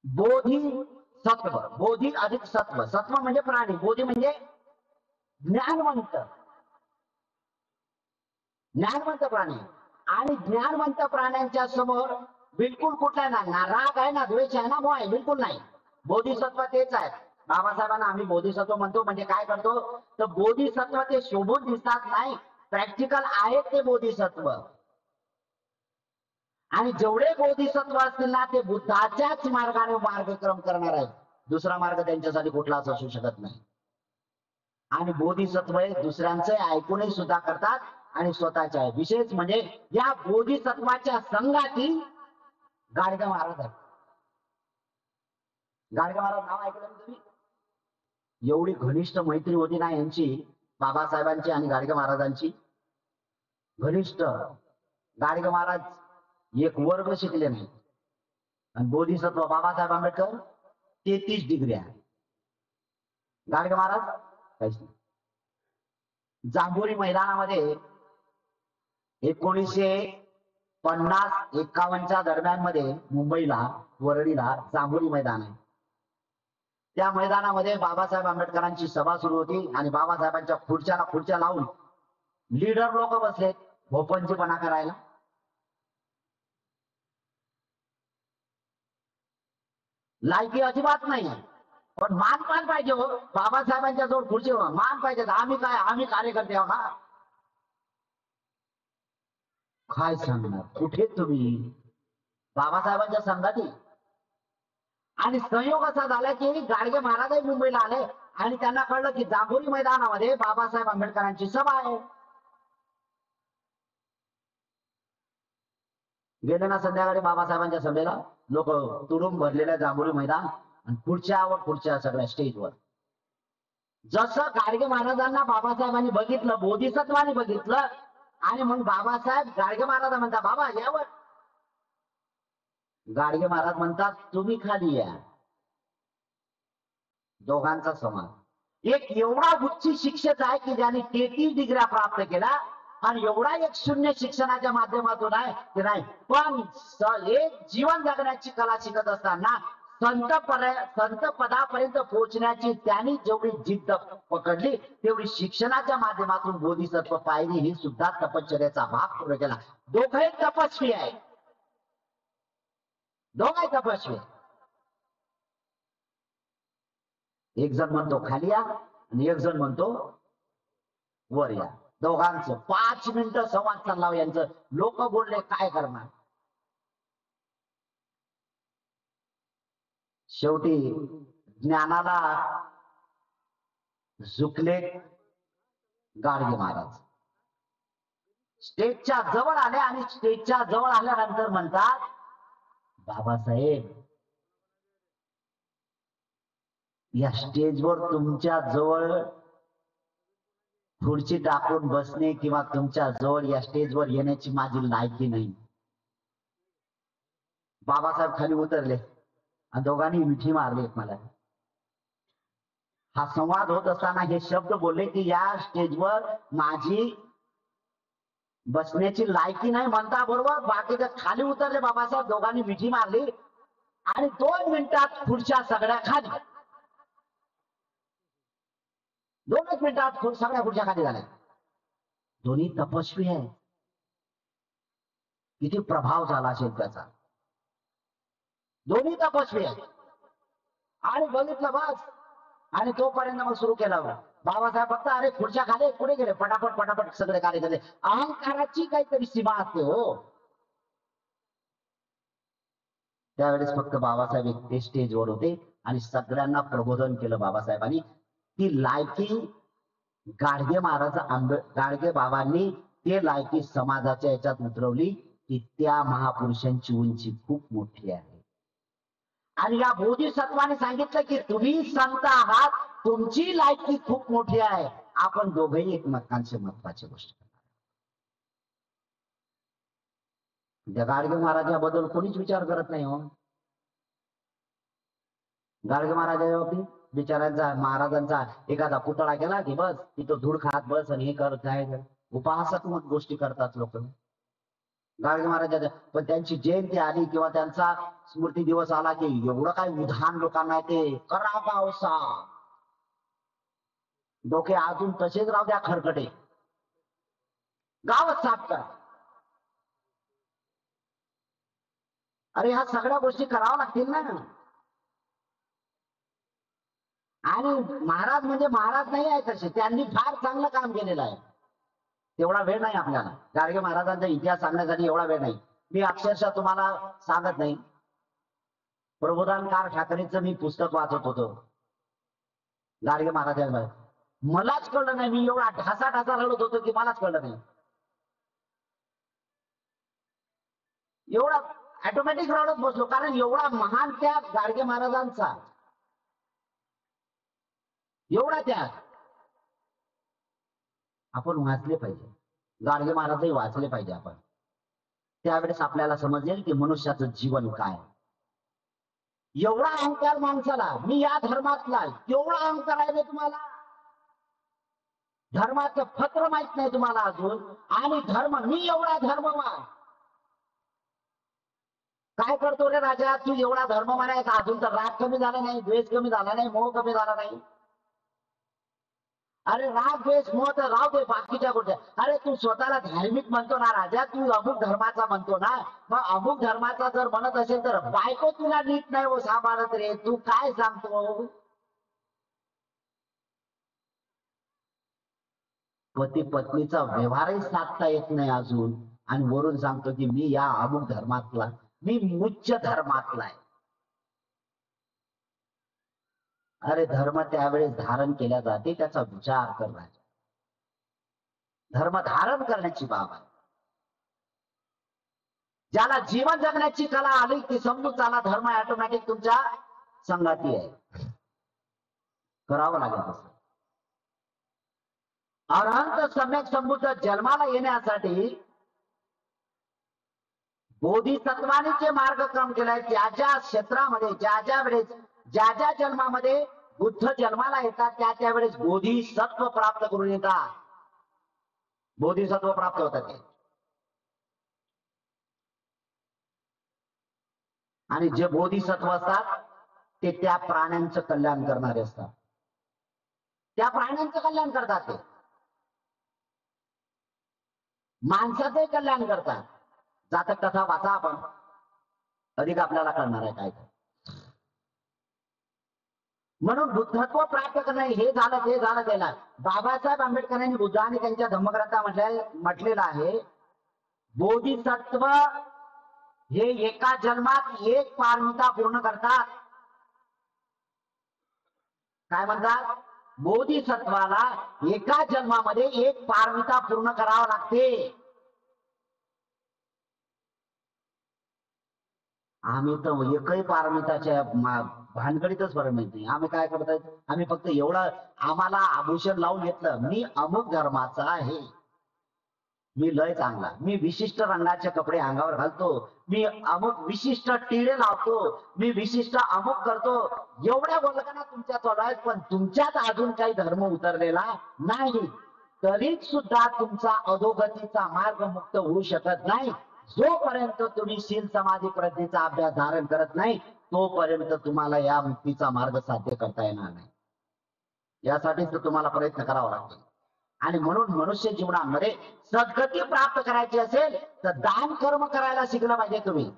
बोधी सत्व, बोधी अधिक सत्व, सत्व म्हणजे प्राणी, बोधी म्हणजे ज्ञानवंत, ज्ञानवंत प्राणी. आणि ज्ञानवंत प्राण्यांच्या समोर बिलकुल कुठला नाही ना राग आहे, ना द्वेष आहे, ना मोह आहे, बिलकुल नाही. बोधिसत्व तेच आहे. बाबासाहेबांना आम्ही बोधिसत्व म्हणतो. म्हणजे काय करतो तर बोधिसत्व ते शोभून दिसतात नाही, प्रॅक्टिकल आहे ते बोधिसत्व. आणि जेवढे बोधिसत्व असतील ना ते बुद्धाच्याच मार्गाने मार्गक्रम करणार आहेत. दुसरा मार्ग त्यांच्यासाठी कुठलाच असू शकत नाही. आणि बोधिसत्व दुसऱ्यांचे ऐकूनही सुद्धा करतात आणि स्वतःच्या आहे. विशेष म्हणजे या बोधिसत्वाच्या संघाती गाडगे महाराज आहेत. गाडगे महाराज नाव ऐकलं तुम्ही? एवढी घनिष्ठ मैत्री होती ना यांची, बाबासाहेबांची आणि गाडगे महाराजांची घनिष्ठ. गाडगे महाराज एक वर्ग शिकले नाही आणि बोधिसत्व बाबासाहेब आंबेडकर 33 डिग्र्या. गाडगे महाराज काहीच नाही. जांभोरी मैदानामध्ये 1950-51च्या दरम्यान मध्ये मुंबईला वरळीला जांभोरी मैदान आहे. त्या मैदानामध्ये बाबासाहेब आंबेडकरांची सभा सुरू होती आणि बाबासाहेबांच्या खुर्च्या लावून लीडर लोक बसलेत भोपंजीपणा करायला. लायकी अजिबात नाही, पण मान पाहिजे हो. बाबासाहेबांच्या जवळ खुर्ची मान पाहिजे. आम्ही कार्यकर्ते आहोत ना. काय सांगणार, कुठे तुम्ही बाबासाहेबांच्या संघाती. आणि संयोग असा झाला की गाडगे महाराजही मुंबईला आले आणि त्यांना कळलं की जांभोरी मैदानामध्ये बाबासाहेब आंबेडकरांची सभा आहे. गेले ना संध्याकाळी बाबासाहेबांच्या सभेला. लोक तुडूंब भरलेल्या जांभोरी मैदान आणि खुर्च्या सगळ्या स्टेजवर. जसं गाडगे महाराजांना बाबासाहेबांनी बघितलं, बोधिसत्वाने बघितलं, आणि मग बाबासाहेब गाडगे महाराज म्हणतात बाबा यावर. गाडगे महाराज म्हणतात तुम्ही खाली या. दोघांचा समान. एक एवढा उच्च शिक्षक आहे की ज्याने 33 डिग्र्या प्राप्त केला आणि एवढा एक शून्य शिक्षणाच्या माध्यमातून आहे की नाही, पण एक जीवन जगण्याची कला शिकत असताना संत पदापर्यंत पोहोचण्याची त्यांनी जेवढी जिद्द पकडली तेवढी शिक्षणाच्या माध्यमातून बोधिसत्व पाहिली. ही सुद्धा तपश्चर्याचा भाग पूर्ण केला. दोघे तपस्वी आहे, दोघे तपस्वी. एक जण म्हणतो खाली या आणि एक जण म्हणतो वर या. दोघांचं 5 मिनिटं संवाद चालला यांचं. लोक बोलले काय करणार. शेवटी ज्ञानाला झुकले गाडगे महाराज. स्टेजच्या जवळ आले आणि स्टेजच्या जवळ आल्यानंतर म्हणतात बाबासाहेब या स्टेजवर तुमच्या जवळ खुर्ची टाकून बसणे किंवा तुमच्या जवळ या स्टेजवर येण्याची माझी लायकी नाही. बाबासाहेब खाली उतरले आणि दोघांनी मिठी मारली मला. हा संवाद होत असताना हे शब्द बोलले की या स्टेजवर माझी बसण्याची लायकी नाही म्हणता बरोबर बाकी खाली उतरले बाबासाहेब. दोघांनी मिठी मारली आणि 2 मिनिटात खुर्च्या सगळ्या खाली. 2च मिनिटात सगळ्या खुर्च्या खाली झाल्या. दोन्ही तपस्वी आहे. किती प्रभाव झाला असेल त्याचा. दोन्ही तपस्वी आहे. आणि बघितलं बस. आणि तोपर्यंत मग सुरू केला बाबासाहेब फक्त अरे खुर्च्या खाली पुढे गेले. पटापट सगळे कार्य केले. अहंकाराची काहीतरी सीमा असते हो. त्यावेळेस फक्त बाबासाहेब एकटे स्टेजवर होते आणि सगळ्यांना प्रबोधन केलं बाबासाहेबांनी. ती लायकी गाडगे महाराज गाडगे बाबांनी ते लायकी समाजाच्या याच्यात उतरवली की त्या महापुरुषांची उंची खूप मोठी आहे. आणि या बोधिसत्वाने सांगितलं की तुम्ही संत आहात, तुमची लायकी खूप मोठी आहे, आपण दोघेही एकमेकांचे महत्वाची गोष्ट करणार. त्या गाडगे महाराजाबद्दल कोणीच विचार करत नाही हो. गाडगे महाराजावरती बिचाऱ्यांचा महाराजांचा एखादा पुतळा केला की बस तिथं धूळ खात बस आणि हे करत आहे. उपहासात्मक गोष्टी करतात लोक गाडगे महाराजांच्या. पण त्यांची जयंती आली किंवा त्यांचा स्मृती दिवस आला की एवढं काय विधान लोकांना ते करा पावसा डोके अजून तसेच राहू द्या खरकटे, गावच साफ करा. अरे ह्या सगळ्या गोष्टी कराव्या लागतील ना. आणि महाराज म्हणजे महाराज नाही आहे तसे, त्यांनी फार चांगलं काम केलेलं आहे. तेवढा वेळ नाही आपल्याला गाडगे महाराजांचा इतिहास सांगण्यासाठी, एवढा वेळ नाही. मी अक्षरशः तुम्हाला सांगत नाही, प्रबोधनकार ठाकरेंचं मी पुस्तक वाचत होतो गाडगे महाराजांवर. मलाच कळलं नाही, मी एवढा ढासा ढासा रडत होतो की मलाच कळलं नाही. एवढा ऑटोमॅटिक रडत बसलो, कारण एवढा महान त्याग गाडगे महाराजांचा, एवढा त्याग आपण वाचले पाहिजे. गाडगे महाराजही वाचले पाहिजे आपण. त्यावेळेस आपल्याला समजेल की मनुष्याचं जीवन काय. एवढा अहंकार माणसाला, मी या धर्मातला, एवढा अहंकार आहे तुम्हाला. धर्माचं फत्र माहित नाही तुम्हाला अजून, आणि धर्म, मी एवढा धर्मवान. काय करतो रे राजा तू, एवढा धर्मवान आहे का? अजून तर राग कमी झाला नाही, द्वेष कमी झाला नाही, मोह कमी झाला नाही. अरे राग द्वेष मोह तर राहू दे, बाकीच्या गोष्टी. अरे तू स्वतःला धार्मिक म्हणतो ना राजा, तू अमुक धर्माचा म्हणतो ना, मग अमुक धर्माचा जर म्हणत असेल तर बायको तुला नीट नाही हो सांभाळत रे, तू काय सांगतो? पती पत्नीचा व्यवहारही साधता येत नाही अजून, आणि वरून सांगतो की मी या अमुक धर्मातला, मी उच्च धर्मातला आहे. अरे धर्म त्यावेळेस धारण केला जाते, त्याचा विचार करण्याचा, धर्म धारण करण्याची बाब आहे. ज्याला जीवन जगण्याची कला आली ती समजून चाला, धर्म ऑटोमॅटिक तुमच्या संगाती आहे. करावं लागेल तसं. अरहंत सम्यक संबुद्ध जन्माला येण्यासाठी बोधिसत्वानीचे मार्गक्रम केलाय. ज्या ज्या क्षेत्रामध्ये, ज्या ज्या वेळेस, ज्या ज्या जन्मामध्ये बुद्ध जन्माला येतात त्या त्यावेळेस बोधिसत्व प्राप्त करून येतात, बोधिसत्व प्राप्त होतात ते. आणि जे बोधिसत्व असतात ते त्या प्राण्यांचं कल्याण करणारे असतात, त्या प्राण्यांचं कल्याण करतात, ते माणसाचे कल्याण करतात. जातक कथा वाचा आपण, अधिक आपल्याला कळणार आहे काय. म्हणून बुद्धत्व प्राप्त करणं हे झालं, ते झालं त्याला. बाबासाहेब आंबेडकरांनी बुद्धाने त्यांच्या धम्मग्रंथात म्हटलेलं आहे, बोधिसत्व हे एका जन्मात एक पारमिता पूर्ण करतात. काय म्हणतात? बोधिसत्वाला एका जन्मामध्ये एक पारमिता पूर्ण करावं लागते. आम्ही तर एकही पारमिताच्या भानगडीतच बरं माहिती. आम्ही काय करतोय, आम्ही फक्त एवढं, आम्हाला आभूषण लावून घेतलं, मी अमुक धर्माचा आहे, मी लय चांगला, मी विशिष्ट रंगाचे कपडे अंगावर घालतो, मी अमुक विशिष्ट टिळे लावतो, मी विशिष्ट अमुक करतो. एवढ्या बोलताना तुमच्या चालू आहेत, पण तुमच्यात अजून काही धर्म उतरलेला नाही. तरीच सुद्धा तुमचा अधोगतीचा मार्ग मुक्त होऊ शकत नाही. जोपर्यंत तुम्ही शील समाधी प्रज्ञेचा अभ्यास धारण करत नाही, तोपर्यंत तुम्हाला या मुक्तीचा मार्ग साध्य करता येणार नाही. यासाठीच तुम्हाला प्रयत्न करावा लागतो. आणि म्हणून मनुष्य जीवनामध्ये सद्गती प्राप्त करायची असेल तर दान कर्म करायला शिकलं पाहिजे तुम्ही.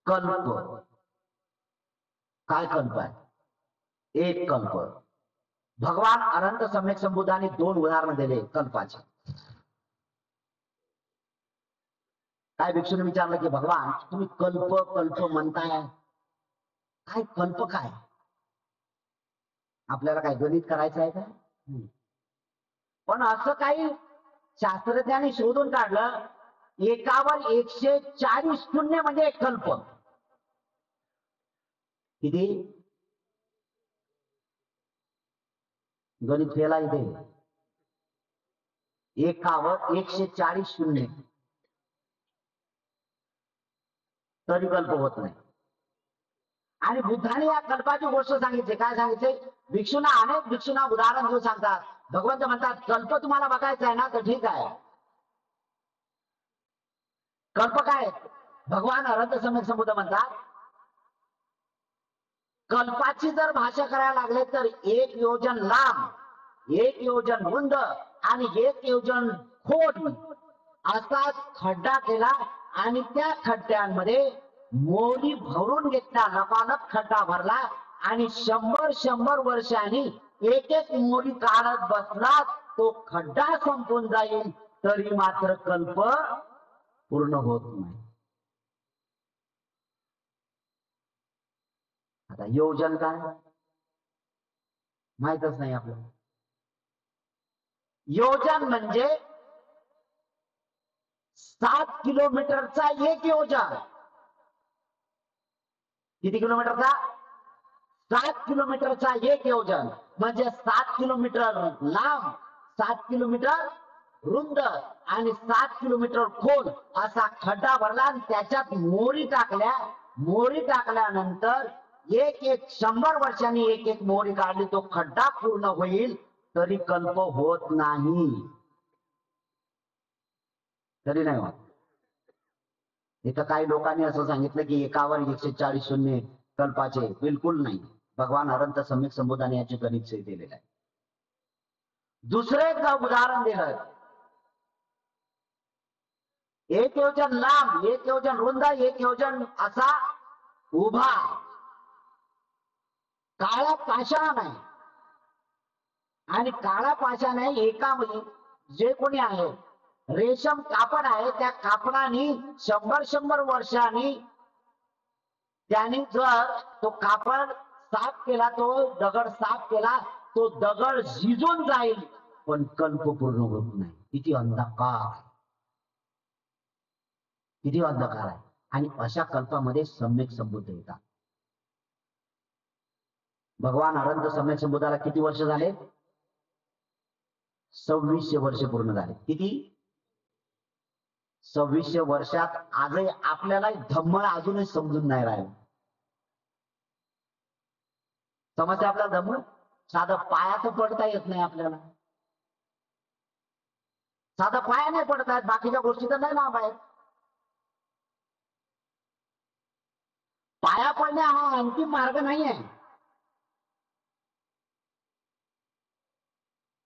कल्प, काय कल्प आहे? एक कल्प. भगवान अनंत सम्यक संबुद्धाने 2 उदाहरण दिले कल्पाचे. काय भिक्षूने विचारलं की भगवान तुम्ही कल्प कल्प म्हणताय, काय कल्प काय? आपल्याला काय गणित करायचं आहे का? पण असं काही शास्त्रज्ञांनी शोधून काढलं, एकावर 140 शून्य म्हणजे एक कल्प. किती? गणित फेला इथे. एकावर 140 शून्य तरी कल्प होत नाही. आणि बुद्धाने या कल्पाची गोष्ट सांगितली. काय सांगितले? भिक्षूंना, अनेक भिक्षूंना उदाहरण देऊन सांगतात. भगवंत म्हणतात कल्प तुम्हाला बघायचा आहे ना तर ठीक आहे. कल्प काय? भगवान अनंत सम्यक संबुद्ध म्हणतात कल्पाची जर भाषा करायला लागले तर 1 योजन लांब, 1 योजन रुंद आणि 1 योजन खोल असा खड्डा केला आणि त्या खड्ड्यांमध्ये मोरी भरून घेतला. लपालप खड्डा भरला आणि 100 वर्षांनी एक एक मोरी काढत बसला. तो खड्डा संपून जाईल तरी मात्र कल्प पूर्ण होत नाही. आता योजन काय माहितच नाही आपल्याला. योजन म्हणजे 7 किलोमीटरचा 1 योजन. किती किलोमीटरचा? 7 किलोमीटरचा 1 योजन म्हणजे 7 किलोमीटर लांब, 7 किलोमीटर रुंद आणि 7 किलोमीटर खोल असा खड्डा भरला आणि त्याच्यात मोरी टाकल्या. मोरी टाकल्यानंतर एक 100 वर्षांनी एक मोरी काढली. तो खड्डा पूर्ण होईल तरी कल्प होत नाही. तरी नाही होत. इथं काही लोकांनी असं सांगितलं की एकावर 140 शून्य कल्पाचे. बिलकुल नाही. भगवान अनंत सम्यक संबुद्धाने याचे गणित सिद्ध केलेलं आहे. दुसरे एक उदाहरण दिलं. 1 योजन लांब, 1 योजन रुंद, 1 योजन असा उभा काळा पाषाण आहे. आणि काळा पाषाण आहे. एका जे कोणी आहे रेशम कापड आहे, त्या कापडाने 100 वर्षांनी त्याने जर तो कापड साफ केला, तो दगड साफ केला, तो दगड झिजून जाईल पण कल्प पूर्ण होत नाही. किती अंधकार, किती अंधकार आहे. आणि अशा कल्पामध्ये सम्यक संबुद्ध येतात. भगवान अनंत सम्यक संबुद्धाला किती वर्ष झाले? 2600 वर्ष पूर्ण झाले. किती? 2600 वर्षात आजही आपल्याला धम्म अजूनही समजून नाही राहिलं. समजते आपल्याला धम्म? साधं पायाचं पडता येत नाही आपल्याला. साधा पाया नाही पडत आहेत, बाकीच्या गोष्टी तर नाही लांब आहेत. पाया पडणे हा अंतिम मार्ग नाही आहे.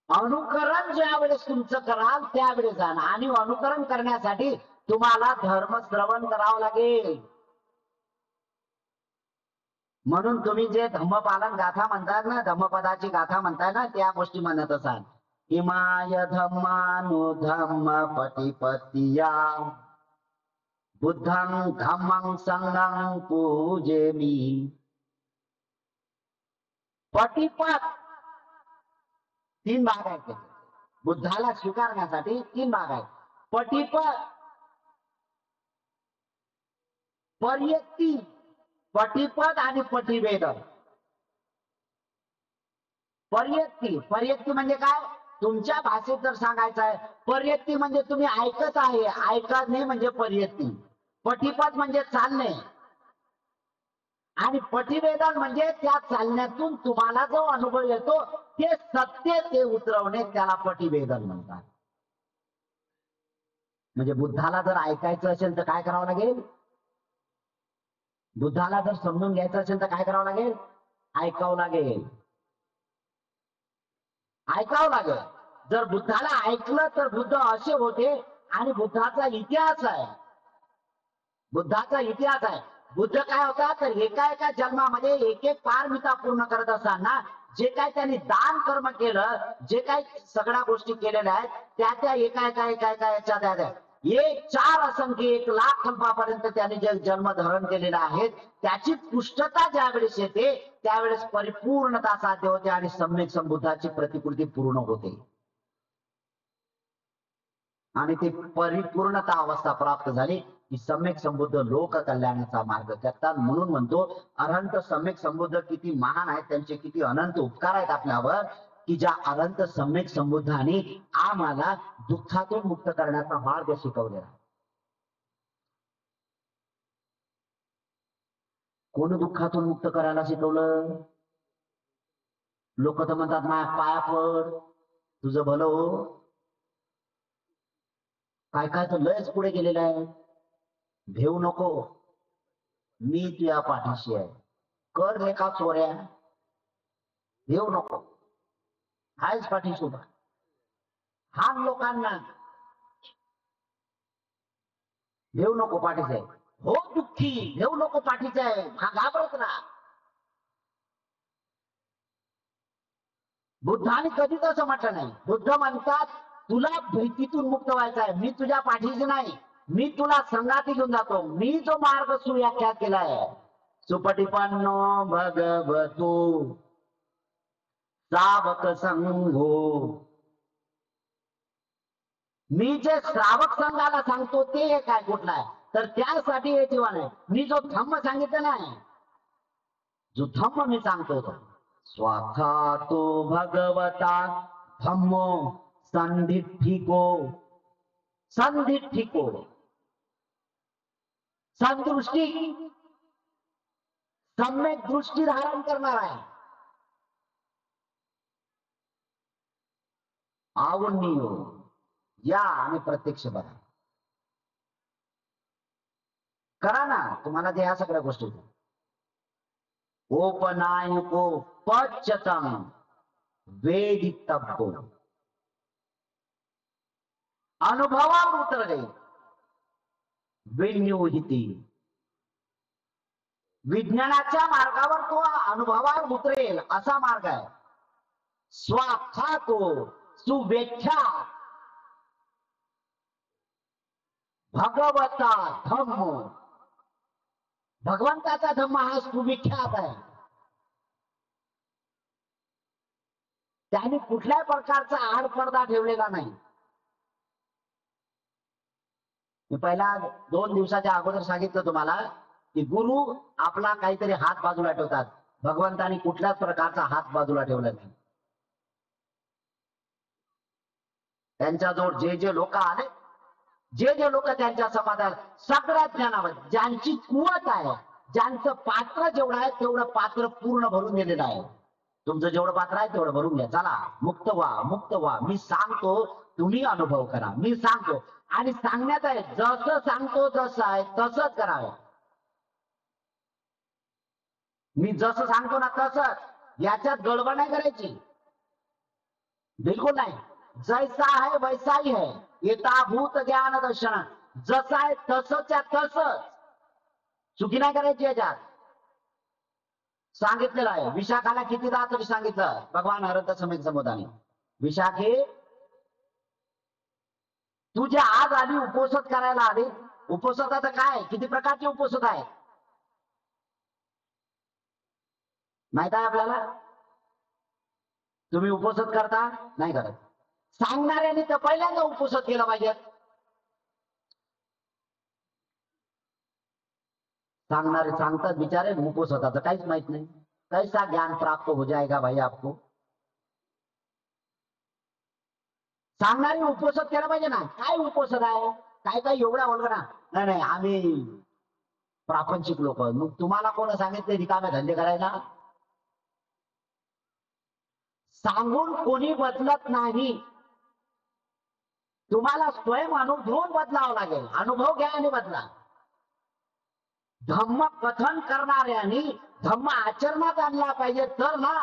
अनुकरण ज्या वेळेस तुमचं कराल त्यावेळेस जाणं. आणि अनुकरण करण्यासाठी तुम्हाला धर्म श्रवण करावं लागेल. म्हणून तुम्ही जे धम्मपालन गाथा म्हणतात ना, धम्मपदाची गाथा म्हणताय ना, त्या गोष्टी म्हणत असाल. इमाय धम्मानुधम्म पटिपत्तिया बुद्धं धम्मं संघं पूजेमि. पटिपत 3 भाग आहेत. बुद्धाला स्वीकारण्यासाठी 3 भाग आहेत. पटिपत, पर्यक्ती, पटिपद आणि पटिवेद. पर्यक्ती म्हणजे काय? तुमच्या भाषेत जर सांगायचं आहे, पर्यक्ती म्हणजे तुम्ही ऐकत आहे, ऐकणे म्हणजे पर्यक्ती. पटिपद म्हणजे चालणे आणि पटिवेदन म्हणजे त्या चालण्यातून तुम्हाला जो अनुभव येतो ते सत्य ते उतरवणे, त्याला पटिवेदन म्हणतात. म्हणजे बुद्धाला जर ऐकायचं असेल तर काय करावं लागेल? बुद्धाला जर समजून घ्यायचं असेल तर काय करावं लागेल? ऐकावं लागेल. ऐकावं लागेल. जर बुद्धाला ऐकलं तर बुद्ध असे होते. आणि बुद्धाचा इतिहास आहे, बुद्धाचा इतिहास आहे. बुद्ध काय होता तर एका जन्मामध्ये एक पारमिता पूर्ण करत असताना जे काय त्यांनी दान कर्म केलं, जे काही सगळ्या गोष्टी केलेल्या आहेत त्या एका याच्यात एक चार असंख्य 1,00,000 कल्पापर्यंत त्याने जे जन्म धारण केलेला आहे त्याची पुष्टता ज्यावेळेस येते त्यावेळेस परिपूर्णता साध्य होते आणि सम्यक संबुद्धाची प्रतिकृती पूर्ण होते आणि ती परिपूर्णता अवस्था प्राप्त झाली की सम्यक संबुद्ध लोक कल्याणाचा मार्ग करतात. म्हणून म्हणतो अनंत सम्यक संबुद्ध किती महान आहेत, त्यांचे किती अनंत उपकार आहेत आपल्यावर, की ज्या अनंत सम्यक संबुद्धांनी आम्हाला दुःखातून मुक्त करण्याचा मार्ग शिकवलेला. कोण दुःखातून मुक्त करायला शिकवलं? लोक तर म्हणतात माझ्या पाया पड, तुझं भलं हो. काय काय तर लयच पुढे गेलेलं आहे. भेऊ नको, मी तुझ्या पाठीशी आहे. कर लेखा चोऱ्या, भेऊ नको, हायच पाठीशी उभा. हान लोकांना, भेऊ नको पाठीचे आहे. हो दुःखी, भेऊ नको पाठीचे आहे, हा घाबरत ना. बुद्धाने कधीच असं म्हटलं नाही. बुद्ध म्हणतात तुला भीतीतून मुक्त व्हायचं आहे, मी तुझ्या पाठीशी नाही, मी तुला संगाती घेऊन जातो. मी जो मार्ग सुव्याख्या केलाय, सुपटिपन्नो भगवतो श्रावक संघो, मी जे श्रावक संघाला सांगतो ते काय कुठला आहे तर त्यासाठी हे जीवन आहे. मी जो धम्म सांगितलं नाही, जो धम्म मी सांगतो तो स्वाखातो भगवता धम्मो संधिठिको, संधिठिको संदृष्टी, सम्यक दृष्टी धारण करणार आहे. आवडणीयो या आणि प्रत्यक्ष बघा, करा ना. तुम्हाला ते ह्या सगळ्या गोष्टी ओपनायको पच्यतम वेदितव्यो, अनुभवावर उतरले विन्योहिती, विज्ञानाच्या मार्गावर तो अनुभवावर उतरेल असा मार्ग आहे. स्वाख्यातो सुव्याख्या भगवता धम्म, भगवंताचा धम्म हा सुविख्यात आहे. त्याने कुठल्याही प्रकारचा आडपडदा ठेवलेला नाही. मी पहिला 2 दिवसाच्या अगोदर सांगितलं तुम्हाला की गुरु आपला काहीतरी हात बाजूला ठेवतात, भगवंतानी कुठल्याच प्रकारचा हात बाजूला ठेवला नाही. त्यांच्याजवळ जे जे लोक आले, जे जे लोक त्यांच्या समाजात सगळ्या ज्ञानावर ज्यांची कुवत आहे, ज्यांचं पात्र जेवढं आहे तेवढं पात्र पूर्ण भरून दिलेलं आहे. तुमचं जेवढं पात्र आहे तेवढं भरून घ्या, चला मुक्त व्हा, मुक्त व्हा. मी सांगतो तुम्ही अनुभव करा, मी सांगतो आणि सांगण्यात आहे जसं सांगतो जसं आहे तसंच करावं. मी जसं सांगतो ना तसंच, याच्यात गडबड नाही करायची, बिलकुल नाही. जैसा है वैसा ही है, यथाभूत ज्ञान दर्शन, जसं आहे तसंच आहे तसंच, चुकी नाही करायची. याच्यात सांगितलेलं आहे. विशाखाला कितीदा तरी सांगितलं भगवान अनंत सम्यक संबोधाने, विशाखे तू जे आज आली उपोषण करायला आली, उपोषणाचं काय, किती प्रकारचे उपोषण आहेत माहित आहे आपल्याला? तुम्ही उपोषण करता नाही करत, सांगणाऱ्याने तर पहिल्यांदा उपोषण केलं पाहिजे. सांगणारे सांगतात बिचारे, उपोषणाचं काहीच माहित नाही. कैसा ज्ञान प्राप्त हो जाएगा भाई आपको? सांगणारे उपोषण केलं पाहिजे ना. काय उपोषण आहे, काय काय एवढ्या वल्गना? नाही नाही आम्ही प्रापंचिक लोक. मग तुम्हाला कोण सांगितले रिकामे धंदे करायला? सांगून कोणी बदलत नाही, तुम्हाला स्वयं अनुभवून बदलावं लागेल. अनुभव घ्या आणि बदला. धम्म कथन करणाऱ्यांनी धम्म आचरणात आणला पाहिजे तर ना.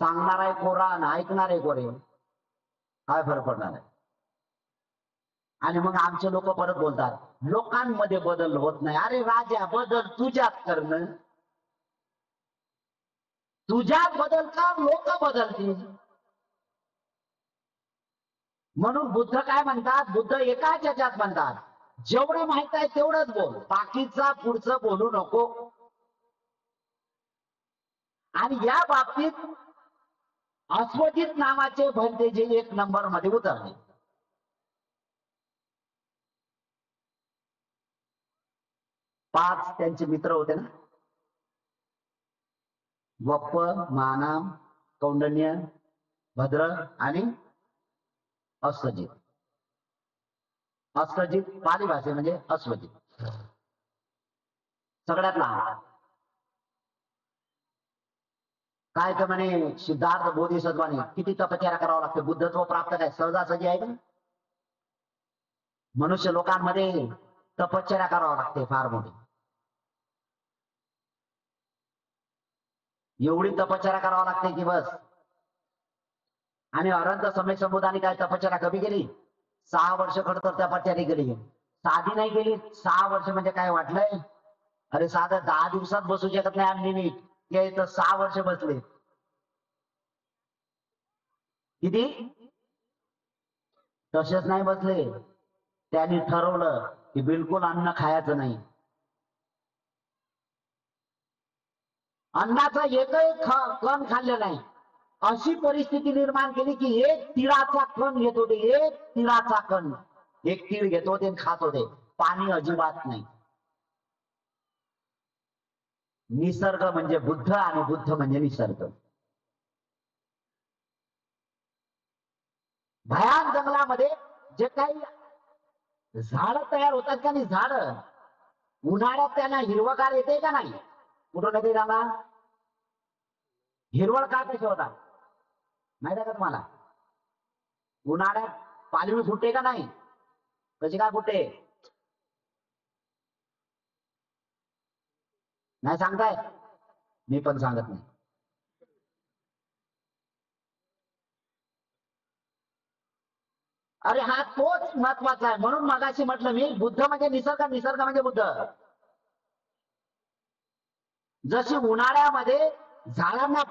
सांगणारा कोरा आणि ऐकणारे कोरे, काय फरक पडणार आहे? आणि मग आमचे लोक परत बोलतात लोकांमध्ये बदल होत नाही. अरे राजा, बदल तुझ्यात करणं, तुझ्यात बदल कर, लोक बदलतील. म्हणून बुद्ध काय म्हणतात, बुद्ध एकाच याच्यात म्हणतात, जेवढं माहित आहे तेवढंच बोल, बाकीचा पुढचं बोलू नको. आणि या बाबतीत अश्वजित नावाचे भंते जे 1 नंबर मध्ये उतरले. 5 त्यांचे मित्र होते ना, वप्प, मानाम, कौंडन्य, भद्र आणि अश्वजित. अश्वजित पाली भाषे म्हणजे अश्वजित सगळ्यात लहान. काय तर म्हणे सिद्धार्थ बोधिसत्वाने किती तपश्चर्या करावं लागते, बुद्धत्व प्राप्त काय सहजासहजी आहे का? मनुष्य लोकांमध्ये तपश्चर्या करावं लागते फार मोठी. एवढी तपश्चर्या करावं लागते की बस. आणि अनंत समय संबोधाने काय तपश्चर्या कमी केली? 6 वर्ष खडतर तपश्चर्या केली, साधी नाही केली. 6 वर्ष म्हणजे काय वाटलंय? अरे साधं 10 दिवसात बसू शकत नाही आम्ही नीट, ते तर 6 वर्ष बसले. किती? तसेच नाही बसले, त्यांनी ठरवलं की बिलकुल अन्न खायचं नाही. अन्नाचा एकही कण खाल्ले नाही. अशी परिस्थिती निर्माण केली की एक तिळाचा कण घेत होते, एक तिळाचा कण, एक तीळ घेत होते आणि खात होते. पाणी अजिबात नाही. निसर्ग म्हणजे बुद्ध आणि बुद्ध म्हणजे निसर्ग. भयान जंगलामध्ये जे काही झाड तयार होतात का नाही, झाड उन्हाळ्यात त्यांना हिरवगार येते का नाही? कुठून येते त्यांना हिरवळ? का कसे होतात माहिती आहे का तुम्हाला? उन्हाळ्यात पालवी फुटते का नाही? कशी काय फुटते नाही सांगताय? मी पण सांगत नाही. अरे हा तोच महत्वाचा आहे. म्हणून मगाशी म्हटलं मी, बुद्ध म्हणजे निसर्ग, निसर्ग म्हणजे बुद्ध. जशी उन्हाळ्यामध्ये झाडांना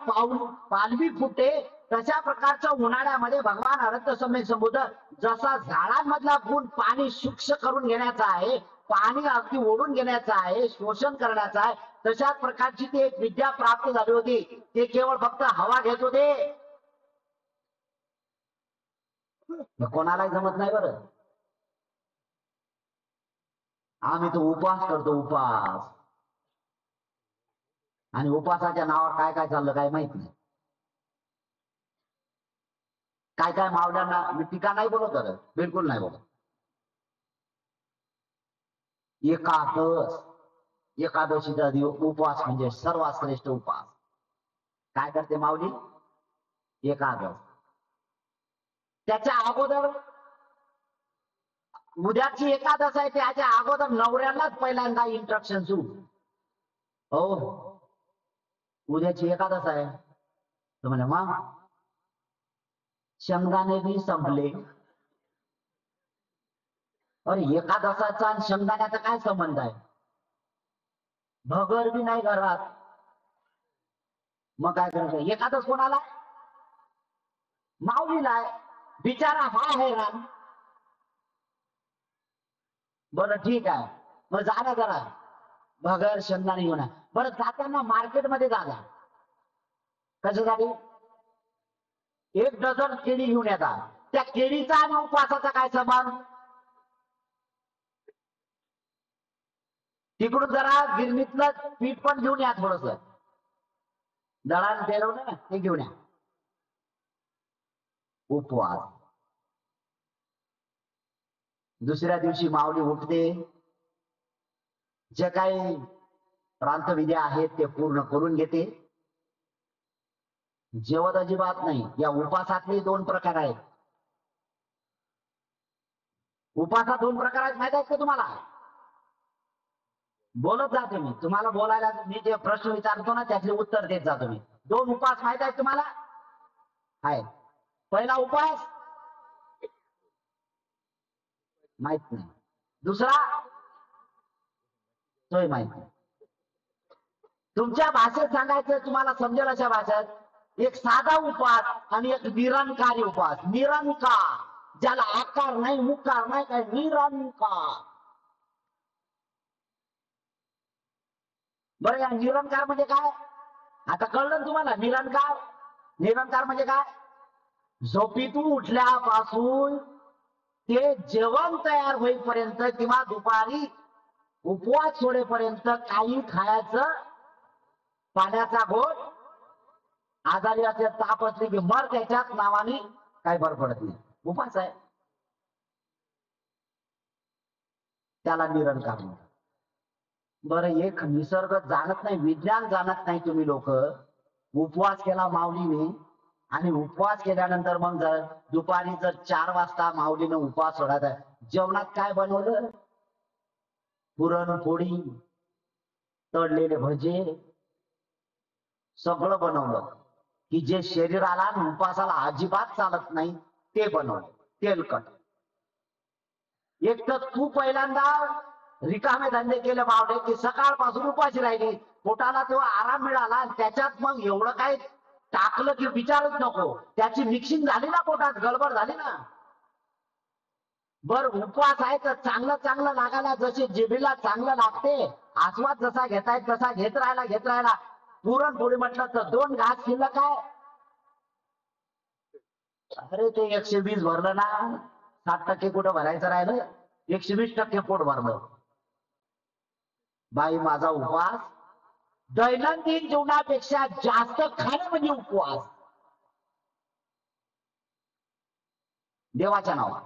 पालवी फुटते, तशा प्रकारच्या उन्हाळ्यामध्ये भगवान अनंत समय संबुद्ध जसा झाडांमधला गुण पाणी सूक्ष्म करून घेण्याचा आहे, पाणी अगदी ओढून घेण्याचं आहे, शोषण करण्याचं आहे, तशाच प्रकारची ती एक विद्या प्राप्त झाली होती. ते केवळ फक्त हवा घेत होते, कोणालाही जमत नाही बरं. आम्ही तो उपवास करतो, उपवास. आणि उपवासाच्या नावावर काय काय चाललं काय माहित नाही. काय काय मावल्यांना मी टीका नाही बोलत, बिलकुल नाही बोलत. एकादशीचा दिवस उपवास म्हणजे सर्वात श्रेष्ठ उपवास. काय करते माऊली? एकादश. त्याच्या अगोदर उद्याची एकादश आहे, त्याच्या अगोदर नवऱ्यालाच पहिल्यांदा इंस्ट्रक्शन सुरू. हो, उद्याची एकादश आहे. तर म्हणे मग शेंगदाणे बी संपले. अरे एकादशाचा आणि शेंगदाण्याचा काय संबंध आहे? भगर बी नाही घरात, मग काय करायचं? एकादश कोणाला? माऊलीला. बिचारा हा हैराण. बरं ठीक आहे, मग जा ना जरा भगर शेंगदाणे घेऊन. बरं जाताना मार्केटमध्ये जा. कशासाठी? 1 डझन केळी घेऊन येतात. त्या केळीचा आणि उपवासाचा काय संबंध? तिकडून जरा गिरणीतलं पीठ पण घेऊन या, थोडस दळण पेरवलं ना ते घेऊन या. उपवास. दुसऱ्या दिवशी माऊली उठते, जे काही प्रांतविद्या आहेत ते पूर्ण करून घेते. जेवत अजिबात नाही. या उपासातले 2 प्रकार आहेत. उपासात 2 प्रकार आहेत, माहित आहेत का तुम्हाला? बोलत जातो मी तुम्हाला, बोलायला मी जे प्रश्न विचारतो ना त्यातले उत्तर देत जातो मी. 2 उपास माहित आहेत तुम्हाला? आहे. पहिला उपास माहित नाही, दुसरा तोही माहित नाही. तुमच्या भाषेत सांगायचं तुम्हाला समजेल अशा भाषेत, एक साधा उपास आणि एक निरंकारी उपास. निरंकार ज्याला आकार नाही, मुकार नाही, काय निरंकार. बरं, या निरंकार म्हणजे काय? आता कळलं ना तुम्हाला? निरंकार, निरंकार म्हणजे काय? झोपेतून उठल्यापासून ते जेवण तयार होईपर्यंत किंवा दुपारी उपवास सोडेपर्यंत काही खायचं, पाण्याचा घोट, आजारी असेल, ताप असले की मर, त्याच्यात नावाने काही भर पडत नाही. उपास आहे, त्याला निरंकार म्हणतात. बरं, एक निसर्ग जाणत नाही, विज्ञान जाणत नाही तुम्ही लोक. उपवास केला माऊलीने, आणि उपवास केल्यानंतर मग दुपारी जर 4 वाजता माऊलीने उपवास सोडायचा, जेवणात काय बनवलं? पुरणपोळी, तळलेले भजे, सगळं बनवलं, की जे शरीराला आणि उपासाला अजिबात चालत नाही ते बनवलं, तेलकट. एक तर तू पहिल्यांदा रिकामे धंदे केले बावडे, की सकाळपासून उपाशी राहिली, पोटाला तेव्हा आराम मिळाला, आणि त्याच्यात मग एवढं काय टाकलं की विचारच नको. त्याची मिक्सिंग झाली ना, पोटात गडबड झाली ना. बर, उपवास आहे तर चांगलं चांगलं लागायला, जसे जिभेला चांगलं लागते, आस्वाद जसा घेताय तसा घेत राहिला, घेत राहिला. पुरणपोळी म्हटलं तर 2 घास शिल्लक काय? अरे ते 120 भरलं ना, 60% कुठं भरायचं राहिलं, 120% पोट भरलं. बाई, माझा उपवास दैनंदिन जीवनापेक्षा जास्त खाणं म्हणजे उपवास, देवाच्या नावात.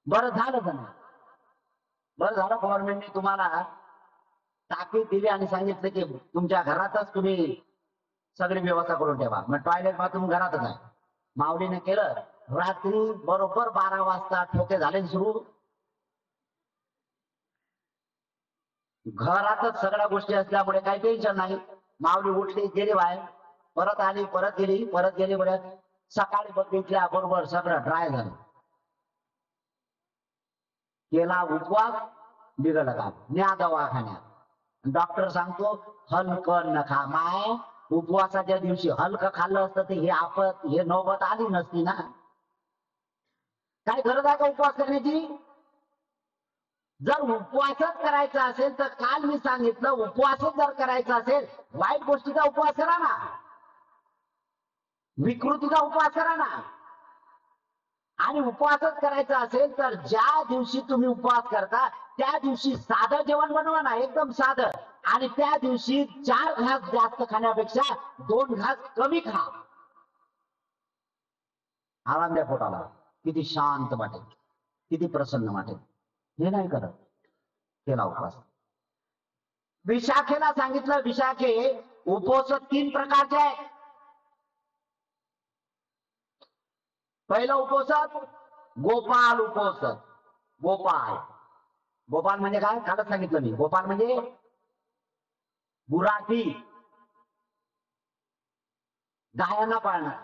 बरं झालं का नाही? बरं झालं गव्हर्नमेंटने तुम्हाला ताकीद दिली आणि सांगितलं की तुमच्या घरातच तुम्ही सगळी व्यवस्था करून ठेवा. मग टॉयलेट बाथरूम घरातच आहे. माऊलीने केलं. रात्री बरोबर 12 वाजता ठोके झाले सुरू. घरातच सगळ्या गोष्टी असल्यामुळे काही टेन्शन नाही. माऊली उठली, गेली बाहेर, परत आली, परत गेली, परत गेली. बरं, सकाळी बघितल्या बरोबर सगळं ड्राय झालं. केला उपवास, बिघडलं का? न्या दवाखान्यात. डॉक्टर सांगतो हलकं न खा. माय, उपवासाच्या दिवशी हलकं खाल्लं असतं तर हे नौबत आली नसती ना. काय गरज आहे का उपवास करण्याची? जर उपवासच करायचा असेल तर काल मी सांगितलं, उपवासच जर करायचा असेल, वाईट गोष्टीचा उपवास करा ना, विकृतीचा उपवास करा ना. आणि उपवासच करायचा असेल तर ज्या दिवशी तुम्ही उपवास करता त्या दिवशी साधं जेवण बनवा ना, एकदम साधं. आणि त्या दिवशी 4 घास जास्त खाण्यापेक्षा 2 घास कमी खा. आराम द्या पोटाला, किती शांत वाटेल, किती प्रसन्न वाटेल. हे नाही करत, केला उपवास. विशाखेला सांगितलं, विशाखे, उपवास 3 प्रकारचे आहे. पहिलं उपवास गोपाल उपवास. गोपाल, गोपाल म्हणजे काय? कालच सांगितलं मी. गोपाल म्हणजे गुराखी, गायांना पाळणार.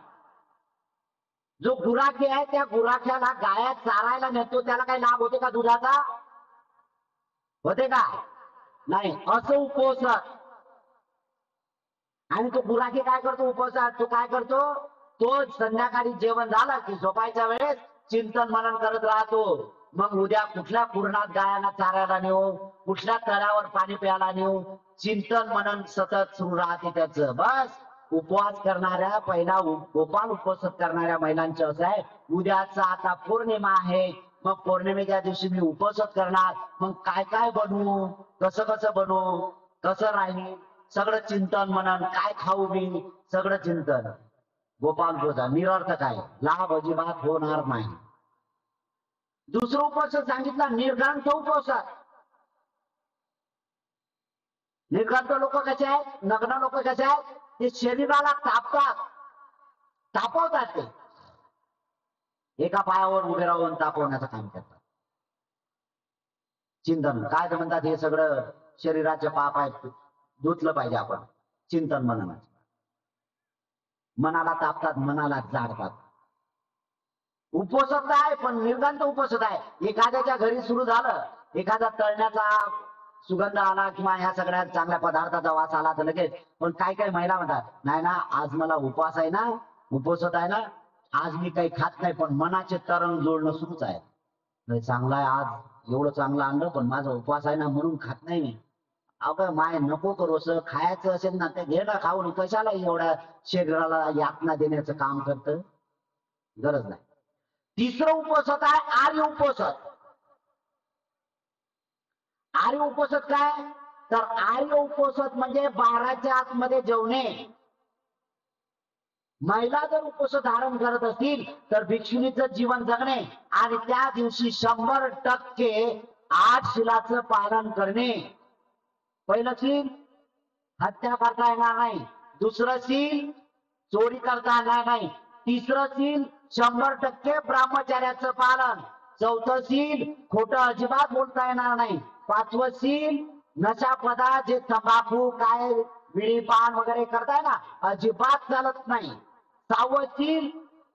जो गुराखी आहे त्या गुराख्याला गाया चारायला नेतो, त्याला काही लाभ होते का दुधाचा? होते का? नाही. असं उपवास. आणि तो गुराखी काय करतो उपवासात? तो काय करतो? तो संध्याकाळी जेवण झालं की झोपायच्या वेळेस चिंतन मनन करत राहतो. मग उद्या कुठल्या कुरणात गायांना चारायला नेऊ, कुठल्या तळ्यावर पाणी प्यायला नेऊ, चिंतन मनन सतत सुरू राहते त्याचं. बस, उपवास करणाऱ्या, पहिला गोपाल उपवास करणाऱ्या महिलांचं असं आहे, उद्याचा आता पौर्णिमा आहे, मग पौर्णिमेच्या दिवशी मी उपवास करणार. मग काय काय बनवू, कसं कसं बनवू, कसं राहील, सगळं चिंतन मनन, काय खाऊ मी, सगळं चिंतन. गोपाल बोधा निरर्थक आहे, लाभ अजिबात होणार नाही. दुसरं उपवास सांगितला निर्घांत उपवास. निर्घांत लोक कसे आहेत? नग्न लोक कसे आहेत? ते शरीराला तापतात, तापवतात. ते एका पायावर उभे राहून तापवण्याचं काम करतात. चिंतन काय म्हणतात? हे सगळं शरीराचे पाप आहेत, धुतलं पाहिजे आपण. चिंतन मनन, मनाला तापतात, मनाला जाडतात. उपवासच आहे पण निर्घांत उपवासच आहे. एखाद्याच्या घरी सुरू झालं, एखादा तळण्याचा सुगंध आला किंवा ह्या सगळ्या चांगल्या पदार्थाचा वास आला तर लगेच. पण काय काय महिला म्हणतात, नाही ना, आज मला उपवास आहे ना, उपवासच आहे ना, आज मी काही खात नाही पण मनाचे तरंग जोडणं सुरूच आहे. नाही चांगलं आहे, आज एवढं चांगलं आणलं पण माझा उपवास आहे ना म्हणून खात नाही मी. अगं माय नको करू, असं खायचं असेल ना ते घे ना खाऊन, कशाला एवढ्या शरीराला यातना देण्याचं काम करतं, गरज नाही. तिसरं उपोषण आहे आर्य उपोषण. आर्य उपोषण काय तर आर्य उपोषण म्हणजे 12च्या आतमध्ये जेवणे. महिला जर उपोषण धारण करत असतील तर भिक्षुणीचं जीवन जगणे आणि त्या दिवशी 100% 8 शिलाचं पालन करणे. पहिलं शील हत्या करता येणार नाही, दुसरं शील चोरी करता येणार नाही, तिसरं शील 100% ब्रह्मचर्याचं पालन, चौथं शील खोटं अजिबात बोलता येणार नाही, पाचवं शील नशा पदार्थ जे तंबाखू काय बिडी पान वगैरे करताय ना अजिबात चालत नाही, सहावं शील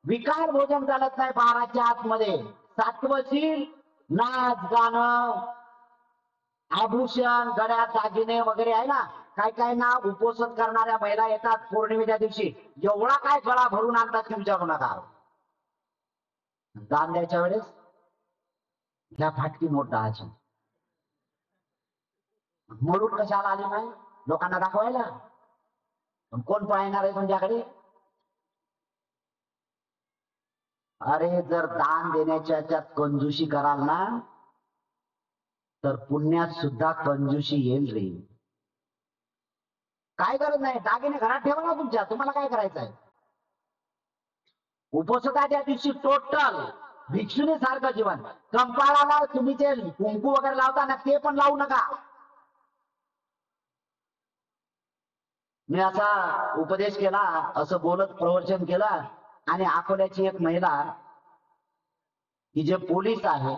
विकार भोजन चालत नाही 12च्या आतमध्ये, सातवं शील नाच गाणं आभूषण गळ्यात दागिने वगैरे आहे ना, काय काय ना उपोषण करणाऱ्या महिला येतात पौर्णिमेच्या दिवशी, एवढा काय गळा भरून आणतात की विचारू नका. दान द्यायच्या वेळेस ह्या फाटकी नोट दहाची मोडून कशाला आली नाही लोकांना दाखवायला, कोण पाहणार आहे तुमच्याकडे. अरे जर दान देण्याच्या याच्यात कंजूशी कराल ना तर पुण्यात सुद्धा कंजूशी येईल रे. काय गरज नाही, दागिने घरात ठेवा ना तुमच्या, तुम्हाला काय करायचंय. उपोषणाच्या दिवशी टोटल भिक्षुनी सारखं जीवन. कंपाळाला तुम्ही जे कुंकू वगैरे लावता ना ते पण लावू नका. मी असा उपदेश केला, असं बोलत प्रवचन केलं आणि अकोल्याची एक महिला की जे पोलीस आहे,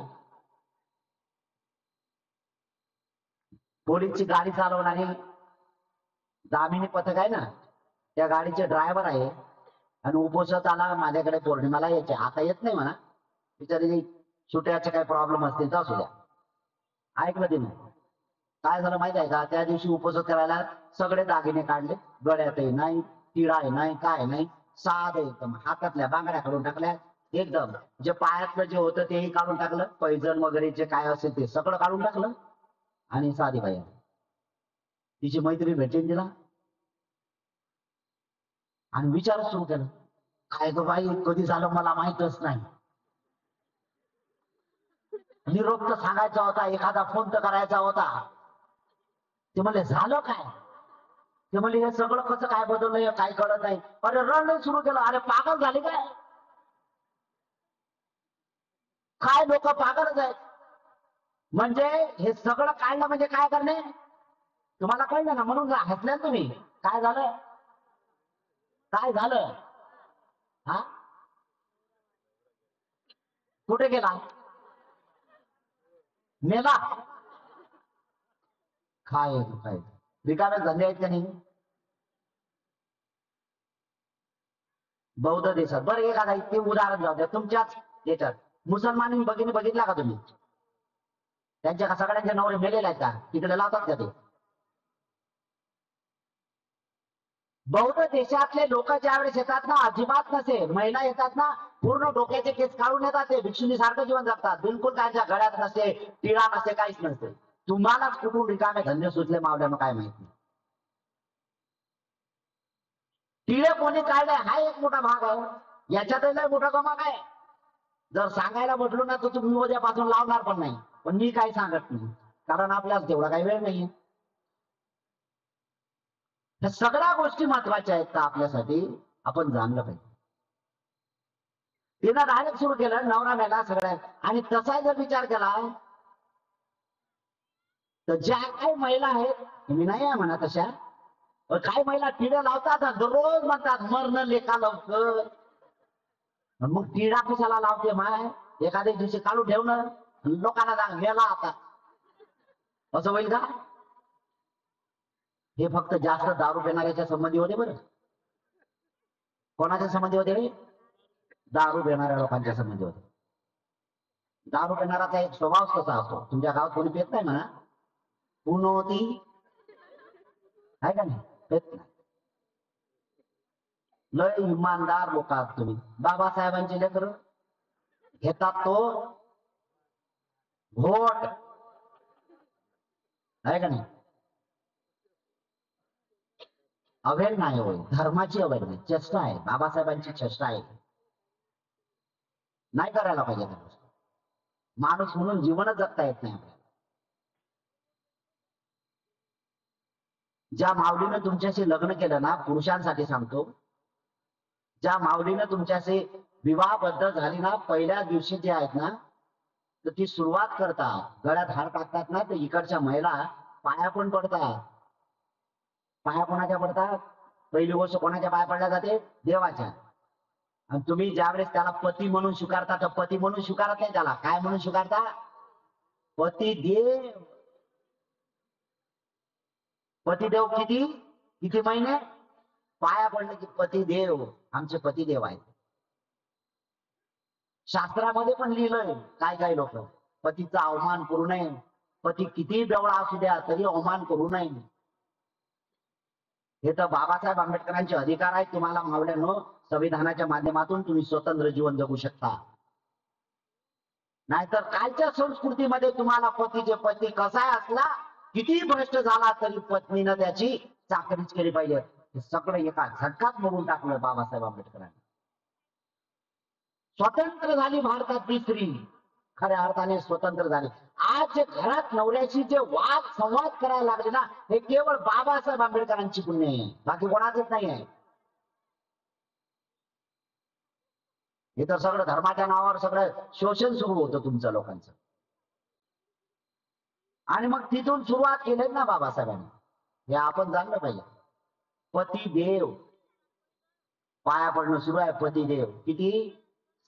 पोलीसची गाडी चालवणारी दामिनी पथक आहे ना, त्या गाडीचे ड्रायव्हर आहे आणि उपोषणाला माझ्याकडे पौर्णिमाला यायचे, आता येत नाही म्हणा, बिचारी सुट्याचे काही प्रॉब्लेम असतील तर असू द्या. ऐकलं तिने काय झालं माहित आहे का, त्या दिवशी उपोषण करायला सगळे दागिने काढले, गळ्यातही नाही, तिळाही नाही, काय नाही, साधे एकदम, हातातल्या बांगड्या काढून टाकल्या, एकदम जे पायातलं जे होतं तेही काढून टाकलं, पैजण वगैरे जे काय असेल ते सगळं काढून टाकलं आणि साधी बाई तिची मैत्रीण भेटेन तिला आणि विचार सुरू केलं, काय ग बाई कधी झालं मला माहितच नाही, निरोप तर सांगायचा होता, एखादा फोन तर करायचा होता. ते म्हणले झालं काय, ते म्हणले हे सगळं कसं काय बदललं काय कळत नाही. अरे रडणं सुरू केलं, अरे पागल झाले काय, काय लोक पागलच आहेत. म्हणजे हे सगळं काढलं म्हणजे काय करणे, तुम्हाला कळलं ना, म्हणून हसल्या तुम्ही. काय झालं, काय झालं, हा कुठे गेला, मेला, काय काय रिकामे धंदे आहेत का नाही. बौद्ध देशात बरं एखादा ते उदाहरण जाऊ द्या, तुमच्याच याच्यात मुसलमान भगिनी बघितला का तुम्ही, त्यांच्या का सगळ्यांचे नवरे मेलेले आहेत का, तिकडे लावतात का ते. बौद्ध देशातले लोक ज्यावेळेस येतात ना अजिबात नसे, महिला येतात ना पूर्ण डोक्याचे केस काढून येतात, ते भिक्षुनी सारखं जीवन जगतात, बिलकुल त्यांच्या गळ्यात नसते, टिळा नसते, काहीच नसते. तुम्हालाच कुठून रिकामे धंदे सुचले मावल्यानं काय माहिती. टिळे कोणी काढले हा एक मोठा भाग आहे, याच्यातही मोठा कमाल आहे. जर सांगायला म्हटलो ना तर तुम्ही उद्यापासून लावणार पण नाही, पण मी काही सांगत नाही कारण आपल्याला तेवढा काही वेळ नाहीये. ह्या सगळ्या गोष्टी महत्वाच्या आहेत का आपल्यासाठी, आपण जाणलं पाहिजे. तिनं डायरेक्ट सुरू केलं नवरा मेला सगळ्या, आणि तसा जर विचार केला तर ज्या काही महिला आहेत, मी नाही आहे म्हणा तशा, काही महिला टिळा लावतात दररोज म्हणतात मरण लेखा लवकर, मग टिळा कशाला लावते माय, एखाद्या दिवशी काढून ठेवणं लोकांना सांग मेला आता, असं होईल का. हे फक्त जास्त दारू पिणाऱ्याच्या संबंधी होते बरं. कोणाच्या संबंधी होते रे, दारू पिणाऱ्या लोकांच्या संबंधी होते. दारू पिणाराचा एक स्वभाव कसा असतो, तुमच्या गावात कोणी पेत नाही म्हणा, पुनोती आहे का नाही, पेत नाही. लय इमानदार लोक आहात तुम्ही. बाबासाहेबांचे लेकर घेतात तो व्होट, आहे का नाही? अवहेलना आहे होय, धर्माची अवहेलना, चेष्टा आहे, बाबासाहेबांची चेष्टा आहे. नाही करायला पाहिजे त्या गोष्टी. माणूस म्हणून जीवनच जगता येत नाही आपल्याला. ज्या माऊलीनं तुमच्याशी लग्न केलं ना, पुरुषांसाठी सांगतो, ज्या माऊलीनं तुमच्याशी विवाहबद्ध झाली ना, पहिल्या दिवशी जे आहेत ना, तर ती सुरुवात करतात, गळ्यात हार टाकतात ना, तर इकडच्या महिला पाया पण पडतात. पाया कोणाच्या पडतात? पहिली गोष्ट कोणाच्या पाया पडल्या जाते? देवाच्या. आणि तुम्ही ज्यावेळेस त्याला पती म्हणून स्वीकारता, तर पती म्हणून स्वीकारत नाही, त्याला काय म्हणून स्वीकारता? पती देव. पतिदेव किती किती महिने पाया पडले की पतिदेव, आमचे पतिदेव आहेत. शास्त्रामध्ये पण लिहिलंय, काय काय लोक पतीचा अवमान करू नये, पती किती बेवळा असू द्या तरी अवमान करू नये. हे तर बाबासाहेब आंबेडकरांचे अधिकार आहेत. तुम्हाला मावल्यानो, संविधानाच्या माध्यमातून तुम्ही स्वतंत्र जीवन जगू शकता. नाहीतर कालच्या संस्कृतीमध्ये तुम्हाला पती कसा असला, किती भ्रष्ट झाला तरी पत्नीनं त्याची चाकरीच केली पाहिजे. हे सगळं एका झटकात मोडून टाकलं बाबासाहेब आंबेडकरांनी. स्वतंत्र झाली भारतातली स्त्री, खऱ्या अर्थाने स्वतंत्र झाली. आज जे घरात नवऱ्याशी जे वाद संवाद करायला लागले ना, हे केवळ बाबासाहेब आंबेडकरांची पुण्य आहे, बाकी कोणाचंच नाही आहे. हे तर सगळं धर्माच्या नावावर सगळं शोषण सुरू होतं तुमचं लोकांचं. आणि मग तिथून सुरुवात केली ना बाबासाहेबांनी, हे आपण जाणलं पाहिजे. पतिदेव पाया पडणं सुरू आहे. पतिदेव किती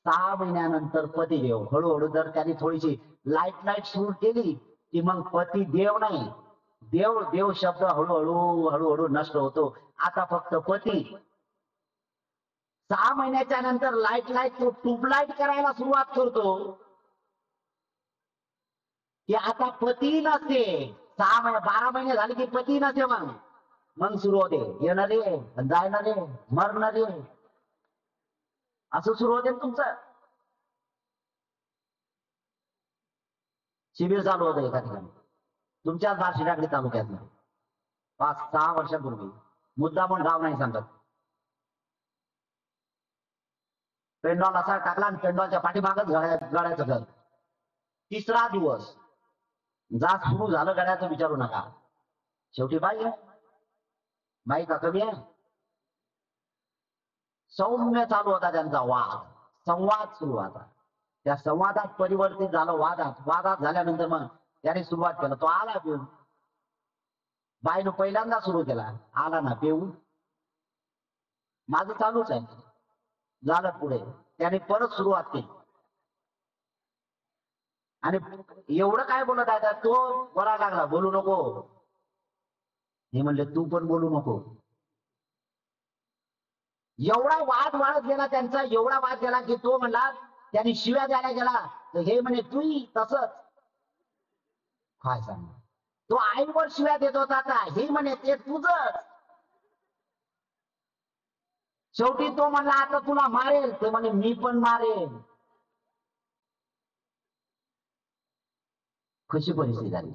6 महिन्यानंतर पतिदेव. हळूहळू जर त्यांनी थोडीशी लाईट सुरू केली की मग पतिदेव नाही, देव देव शब्द हळूहळू हळूहळू नष्ट होतो. आता फक्त पती. 6 महिन्याच्या नंतर लाईट तो ट्यूबलाईट करायला सुरुवात करतो की आता पती नसते. 6 महिने 12 महिने झाले की पती नसते. मग मग सुरू होते येणारे जाणारे मरणारे, असं सुरू होते तुमचं. शिबिर चालू होतं एका ठिकाणी तुमच्याच बार्शीटाकडी तालुक्यात 5-6 वर्षापूर्वी. मुद्दा पण गाव नाही सांगत. पेंडॉल असा टाकला आणि पेंडॉलच्या पाठीमागच गड्याचं घर. 3रा दिवस जा सुरू झालं गड्याचं, विचारू नका. शेवटी बाई आहे, बाई का कमी आहे? सौम्य चालू होता त्यांचा वाद, संवाद सुरू होता. त्या संवादात परिवर्तित झालं वादात झाल्यानंतर मग त्याने सुरुवात केलं. तो आला पिऊन, बाईनं पहिल्यांदा सुरू केला, आला ना पिऊन, माझं चालूच आहे. झालं पुढे, त्याने परत सुरुवात केली. आणि एवढं काय बोलत आहे तो बरा लागला, बोलू नको. हे म्हणले तू पण बोलू नको. एवढा वाद वाढत गेला त्यांचा, एवढा वाद गेला की तो म्हणला, त्यांनी शिव्या द्यायला गेला तर हे म्हणे तूही तसंच. काय सांग, तो आईवर शिव्या देत होता का, हे म्हणे ते तुझंच. शेवटी तो म्हणला आता तुला मारेल, ते म्हणे मी पण मारेल. कशी परिस्थिती झाली.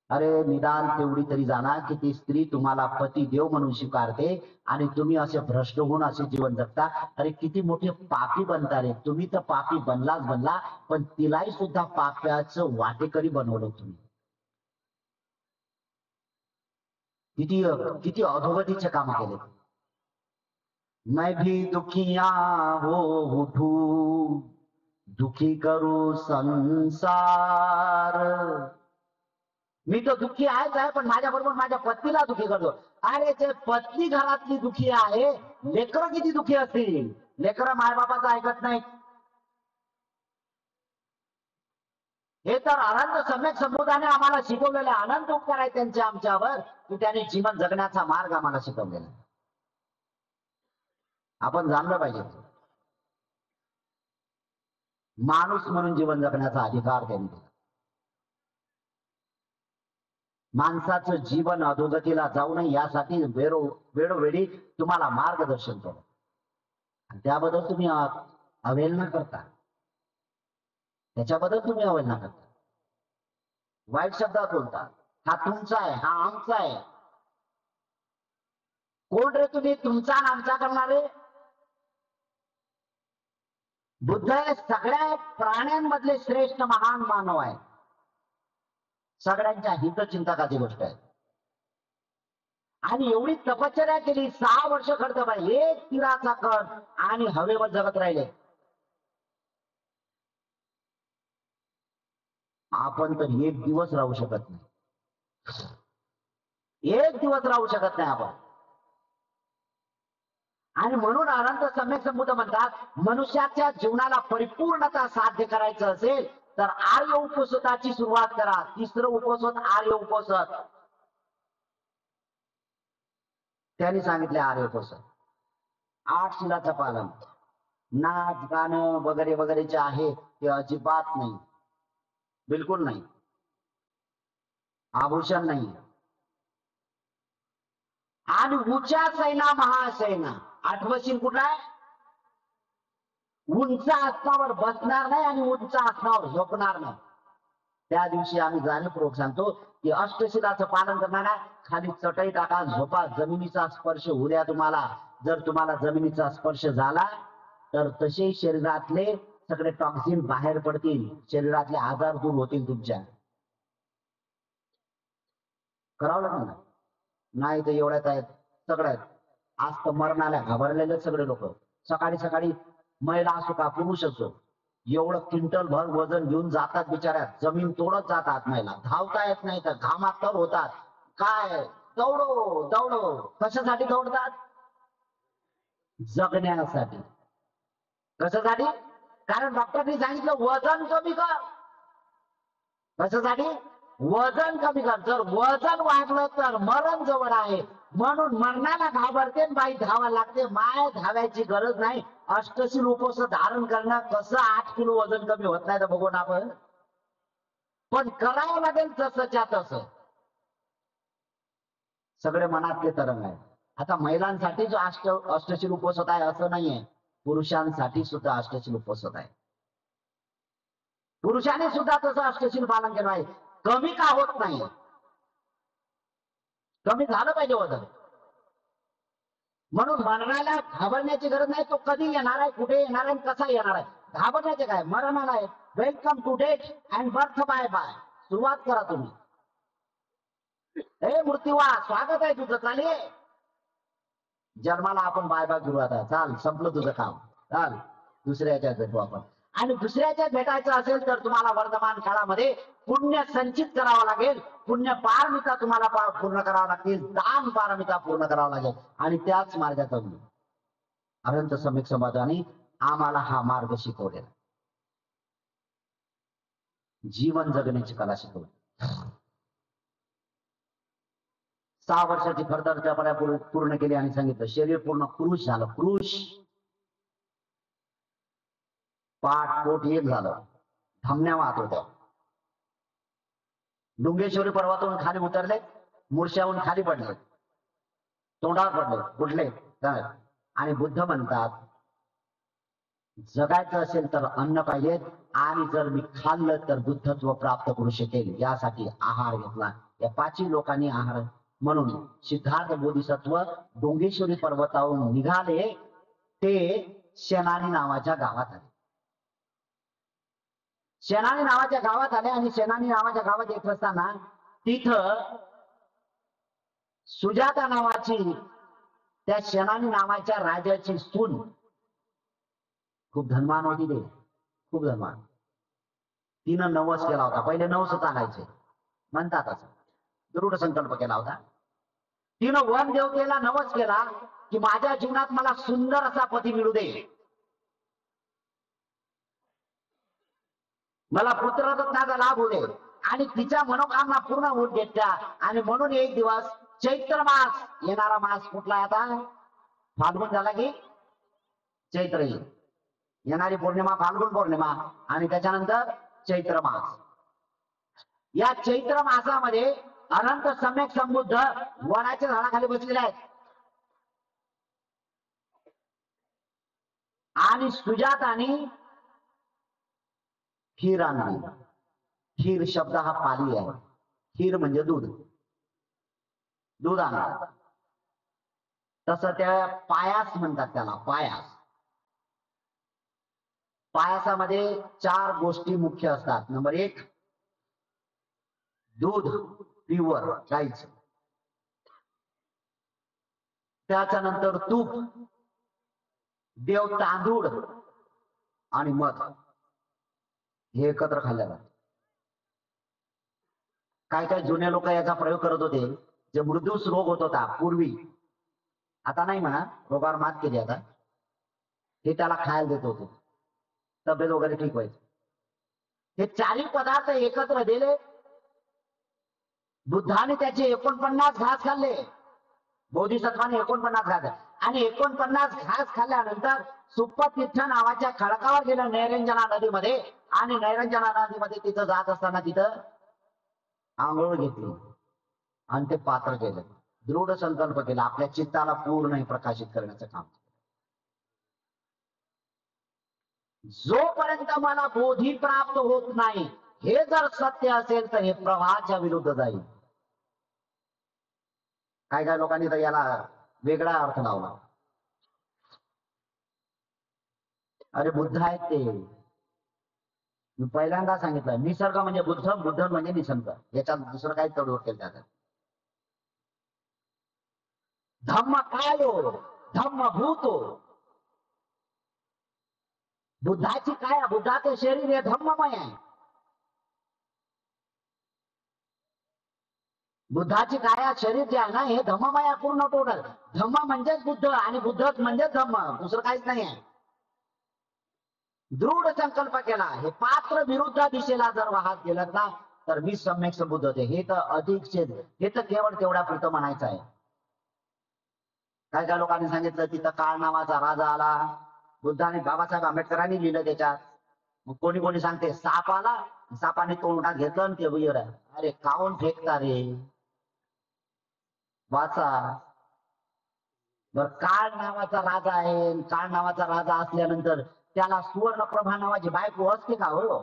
अरे निदान तेवढी तरी जाणा की ती स्त्री तुम्हाला पती देव म्हणून स्वीकारते आणि तुम्ही असे भ्रष्ट होऊन असे जीवन जगता. अरे किती मोठे पापी बनता रे तुम्ही. तर पापी बनला, पण तिलाही सुद्धा पाप्याचं वाटेकरी बनवलं तुम्ही. किती किती अधोगतीचे काम केले. मैं भी दुखिया हो उठू, दुखी करू संसार. मी तर दुःखी आहेच आहे, पण माझ्याबरोबर माझ्या पत्नीला दुःखी करतो. अरे ते पत्नी घरातली दुःखी आहे, लेकरं किती दुःखी असतील. लेकरं मायबापाचं ऐकत नाही. हे तर अनंत सम्यक संबोधाने आम्हाला शिकवलेले अनंत उपकार आहेत त्यांचे आमच्यावर, की त्याने जीवन जगण्याचा मार्ग आम्हाला शिकवलेला. आपण जाणलं पाहिजे. माणूस म्हणून जीवन जगण्याचा अधिकार त्यांनी दिला. माणसाचं जीवन अधोगतीला जाऊ नये यासाठी वेळोवेळी तुम्हाला मार्गदर्शन करू. त्याबद्दल तुम्ही अवहेलना करता, त्याच्याबद्दल तुम्ही अवहेलना करता, वाईट शब्दात बोलता, हा तुमचा आहे, हा आमचा आहे. कोण रे तुम्ही तुमचा आणि आमचा करणारे? बुद्ध हे सगळ्या प्राण्यांमधले श्रेष्ठ महान मानव आहे, सगळ्यांच्या हितचिंतकाची गोष्ट आहे. आणि एवढी तपश्चर्या केली, 6 वर्ष खर्च पाहिजे, एक तीराचा कण आणि हवेवर जगत राहिले. आपण तर एक दिवस राहू शकत नाही, एक दिवस राहू शकत नाही आपण. आणि म्हणून अनंत सम्यक संबुद्ध म्हणतात, मनुष्याच्या जीवनाला परिपूर्णता साध्य करायचं असेल तर आर्य उपोषणाची सुरुवात करा. तिसरं उपोषण आर्य उपोषण, त्यांनी सांगितले आर्य उपोषण. 8 शिलाचं पालन, नाच गाणं वगैरे वगैरे जे आहे ते अजिबात नाही, बिलकुल नाही. आभूषण नाही. आणि उच्चा सैना महासैना, आठवशील कुठला आहे? उंच आसनावर बसणार नाही आणि उंच आसनावर झोपणार नाही. त्या दिवशी आम्ही जाणीवपूर्वक सांगतो की अष्टशिलाचं पालन करणारा खाली चटई टाका, झोपा, जमिनीचा स्पर्श होऊ द्या तुम्हाला. जर तुम्हाला जमिनीचा स्पर्श झाला तर तसे शरीरातले सगळे टॉक्सिन बाहेर पडतील, शरीरातले आजार दूर होतील तुमच्या. करावं लागेल ना, नाही तर एवढ्यात आहेत सगळ्यात. आज तर मरणाला घाबरलेले सगळे लोक. सकाळी सकाळी महिला असो का पुरुष असो, एवढं क्विंटल भर वजन घेऊन जातात बिचाऱ्या, जमीन तोडत जातात. महिला धावता येत नाही तर घामात तर होतात. काय दौडो दौडो, कशासाठी दौडतात? जगण्यासाठी. कशासाठी? कारण डॉक्टरनी सांगितलं वजन कमी कर. कशासाठी? वजन कमी कर. जर वजन वाढलं तर मरण जवळ आहे, म्हणून मरणाला घाबरते बाई धावा लागते. माय धावायची गरज नाही. अष्टशील उपवास धारण करणं कसं 8 किलो वजन कमी होत नाही तर बघू ना आपण. पण करावं लागेल तसंच्या तसं. सगळे मनातले तरंग आहे. आता महिलांसाठी जो अष्टशील उपवास आहे असं नाहीये, पुरुषांसाठी सुद्धा अष्टशील उपवास आहे. पुरुषाने सुद्धा तसं अष्टशील पालन केलं आहे. कमी का होत नाही? कमी झालं पाहिजे वजन. म्हणून मरणाला घाबरण्याची गरज नाही. तो कधी येणार आहे, कुठे येणार आहे, कसा येणार आहे, घाबरण्याचे काय? मरण आलाय. Welcome to death and birth bye bye. सुरुवात करा तुम्ही. हे मृत्यूवा, स्वागत आहे तुझं, चाले जन्माला आपण बाय बाय करू. आता चाल, संपलं तुझं काम, चाल दुसऱ्या याच्यात भेटू आपण. आणि दुसऱ्याच्या भेटायचं असेल तर तुम्हाला वर्तमान काळामध्ये पुण्य संचित करावं लागेल. पुण्य पारमिता तुम्हाला पूर्ण करावं लागतील, दान पारमिता पूर्ण करावं लागेल. आणि त्याच मार्गातून अनंत सम्यक संवादाने आम्हाला हा मार्ग शिकवलेला, जीवन जगण्याची कला शिकवली. 6 वर्षाची फरदार जपाऱ्या पूर्ण केली आणि सांगितलं शरीर पूर्ण क्रूश झालं. क्रूश, पाठ पोट एक झालं, धमन्या वाहत होत्या. डुंगेश्वरी पर्वतावरून खाली उतरले, मुरशाहून खाली पडले, तोंडावर पडले, कुठले आणि बुद्ध म्हणतात जगायचं असेल तर अन्न पाहिजे, आणि जर मी खाल्लं तर बुद्धत्व प्राप्त करू शकेल, यासाठी आहार घेतला. या 5 लोकांनी आहार. म्हणून सिद्धार्थ बोधिसत्व डोंगेश्वरी पर्वतावरून निघाले, ते शेनानी नावाच्या गावात आले. शेनानी नावाच्या गावात आले आणि शेनानी नावाच्या गावात येत असताना तिथं सुजाता नावाची, त्या शेनानी नावाच्या राजाची सून, खूप धनवान होती ते, खूप धनवान. तिनं नवस केला होता. पहिले नवस चालायचे म्हणतात, असं दृढ संकल्प केला होता. तिनं वन देवतेला नवस केला की माझ्या जीवनात मला सुंदर असा पती मिळू दे, मला पुत्ररत्नाचा लाभ होऊ दे. आणि तिच्या मनोकामना पूर्ण होऊन घेतल्या. आणि म्हणून एक दिवस चैत्र मास, येणारा मास कुठला आता? फाल्गुन झाला की चैत्र येईल. येणारी पौर्णिमा फाल्गुन पौर्णिमा, आणि त्याच्यानंतर चैत्र मास. या चैत्र मासामध्ये अनंत सम्यक संबुद्ध वनाच्या झाडाखाली बसलेले आहेत. आणि सुजाताने खीर आणली. खीर शब्द हा पाली आहे. खीर म्हणजे दूध. दूध आणलं. तसं त्या पायास म्हणतात त्याला, पायास. पायासामध्ये 4 गोष्टी मुख्य असतात. नंबर 1 दूध प्युअर गाईचं. त्याच्यानंतर तूप, देव तांदूळ आणि मध हे एकत्र खाल्लं जातं. काय काय जुने लोक याचा प्रयोग करत होते. जे मृदूस रोग होत होता पूर्वी, आता नाही म्हणा, रोगावर मात केली आता, हे त्याला खायला देत होते, तब्येत वगैरे ठीक व्हायची. हे 4 पदार्थ एकत्र दिले. बुद्धाने त्याचे 49 घास खाल्ले. बोधिसत्वाने 49 घास, आणि 49 घास खाल्ल्यानंतर सुप्पतीर्थ नावाच्या खडकावर गेलं नैरंजना नदीमध्ये, आणि नैरंजना नदीमध्ये तिथं जात असताना तिथं आंघोळ घेतली आणि ते पात्र केलं. दृढ संकल्प केला, आपल्या चित्ताला पूर्ण प्रकाशित करण्याचं काम. जोपर्यंत मला बोधी प्राप्त होत नाही, हे जर सत्य असेल तर हे प्रवाहाच्या विरुद्ध जाईल. काय काय लोकांनी तर याला वेगळा अर्थ लावला. अरे बुद्ध आहेत ते. मी पहिल्यांदा सांगितलं, निसर्ग म्हणजे बुद्ध, बुद्ध म्हणजे निसर्ग, याच्यात दुसरं काही तडजोड केलं जातं. धम्म कायो धम्म भूतो. बुद्धाची काया, बुद्धाचे शरीर हे धम्ममय आहे. बुद्धाची काया शरीर जे आहे ना, हे धम्ममय आहे पूर्ण टोटल. धम्म म्हणजेच बुद्ध आणि बुद्ध म्हणजेच धम्म, दुसरं काहीच नाही आहे. दृढ संकल्प केला, हे पात्र विरुद्ध दिशेला जर वाहत गेलं ना, तर मी सम्यक संबुद्ध होते. हे तर अधिक, हे तर केवळ तेवढ्या पुरतं म्हणायचं आहे. काय काय लोकांनी सांगितलं तिथं काळ नावाचा राजा आला. बुद्धाने, बाबासाहेब आंबेडकरांनी लिहिलं त्याच्यात. मग कोणी कोणी सांगते साप आला, सापाने तोंडात घेतलं आणि ते विहीर. अरे काऊन फेकता रे, वाचा. बर, काळ नावाचा राजा आहे. काळ नावाचा राजा असल्यानंतर त्याला सुवर्णप्रभा नावाची बायको असते का हो?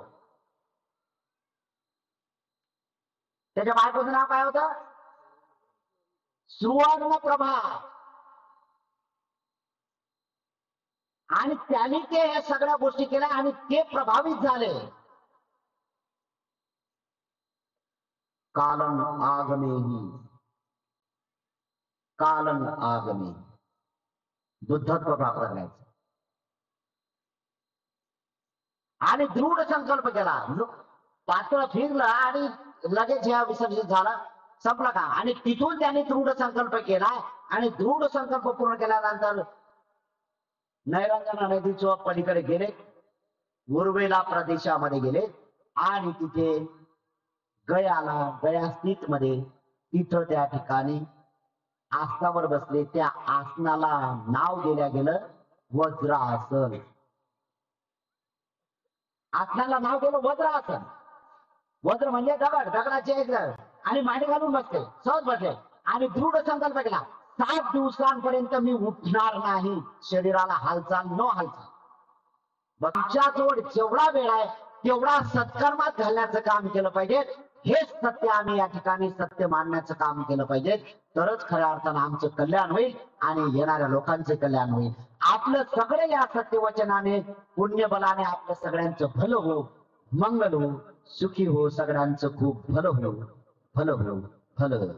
त्याच्या बायकोचं नाव काय होतं? सुवर्णप्रभा. आणि त्याने ते या सगळ्या गोष्टी केल्या आणि ते प्रभावित झाले. कालन आगमेही, कालन आगमे, बुद्धत्व प्राप्त करायचं. आणि दृढ संकल्प केला. पातळ फिरलं आणि लगेच या विसर्जित झाला, संपला का. आणि तिथून त्याने दृढ संकल्प केला, आणि दृढ संकल्प पूर्ण केल्यानंतर नैरंजना नदीच्या पलीकडे गेले, उर्वेला प्रदेशामध्ये गेले, आणि तिथे गया स्थित मध्ये तिथं त्या ठिकाणी आसनावर बसले. त्या आसनाला नाव दिल्या गेलं वज्रासन. आसनाला नाव दिलं वज्रासन. वज्र म्हणजे दगड, दगडाचे एक आणि मांडी घालून बसले, सहज बसले, आणि दृढ संकल्प केला 7 दिवसांपर्यंत मी उठणार नाही, शरीराला हालचाल न हालचाल. तुमच्याजवळ जेवढा वेळ आहे तेवढा सत्कर्मात घालण्याचं काम केलं पाहिजे. हेच सत्य आम्ही या ठिकाणी सत्य मानण्याचं काम केलं पाहिजे. तरच खऱ्या अर्थानं आमचं कल्याण होईल आणि येणाऱ्या लोकांचे कल्याण होईल. आपलं सगळे या सत्यवचनाने, पुण्यबलाने आपलं सगळ्यांचं भलं हो, मंगल हो, सुखी हो, सगळ्यांचं खूप भलं हो, भलं हो, भलं.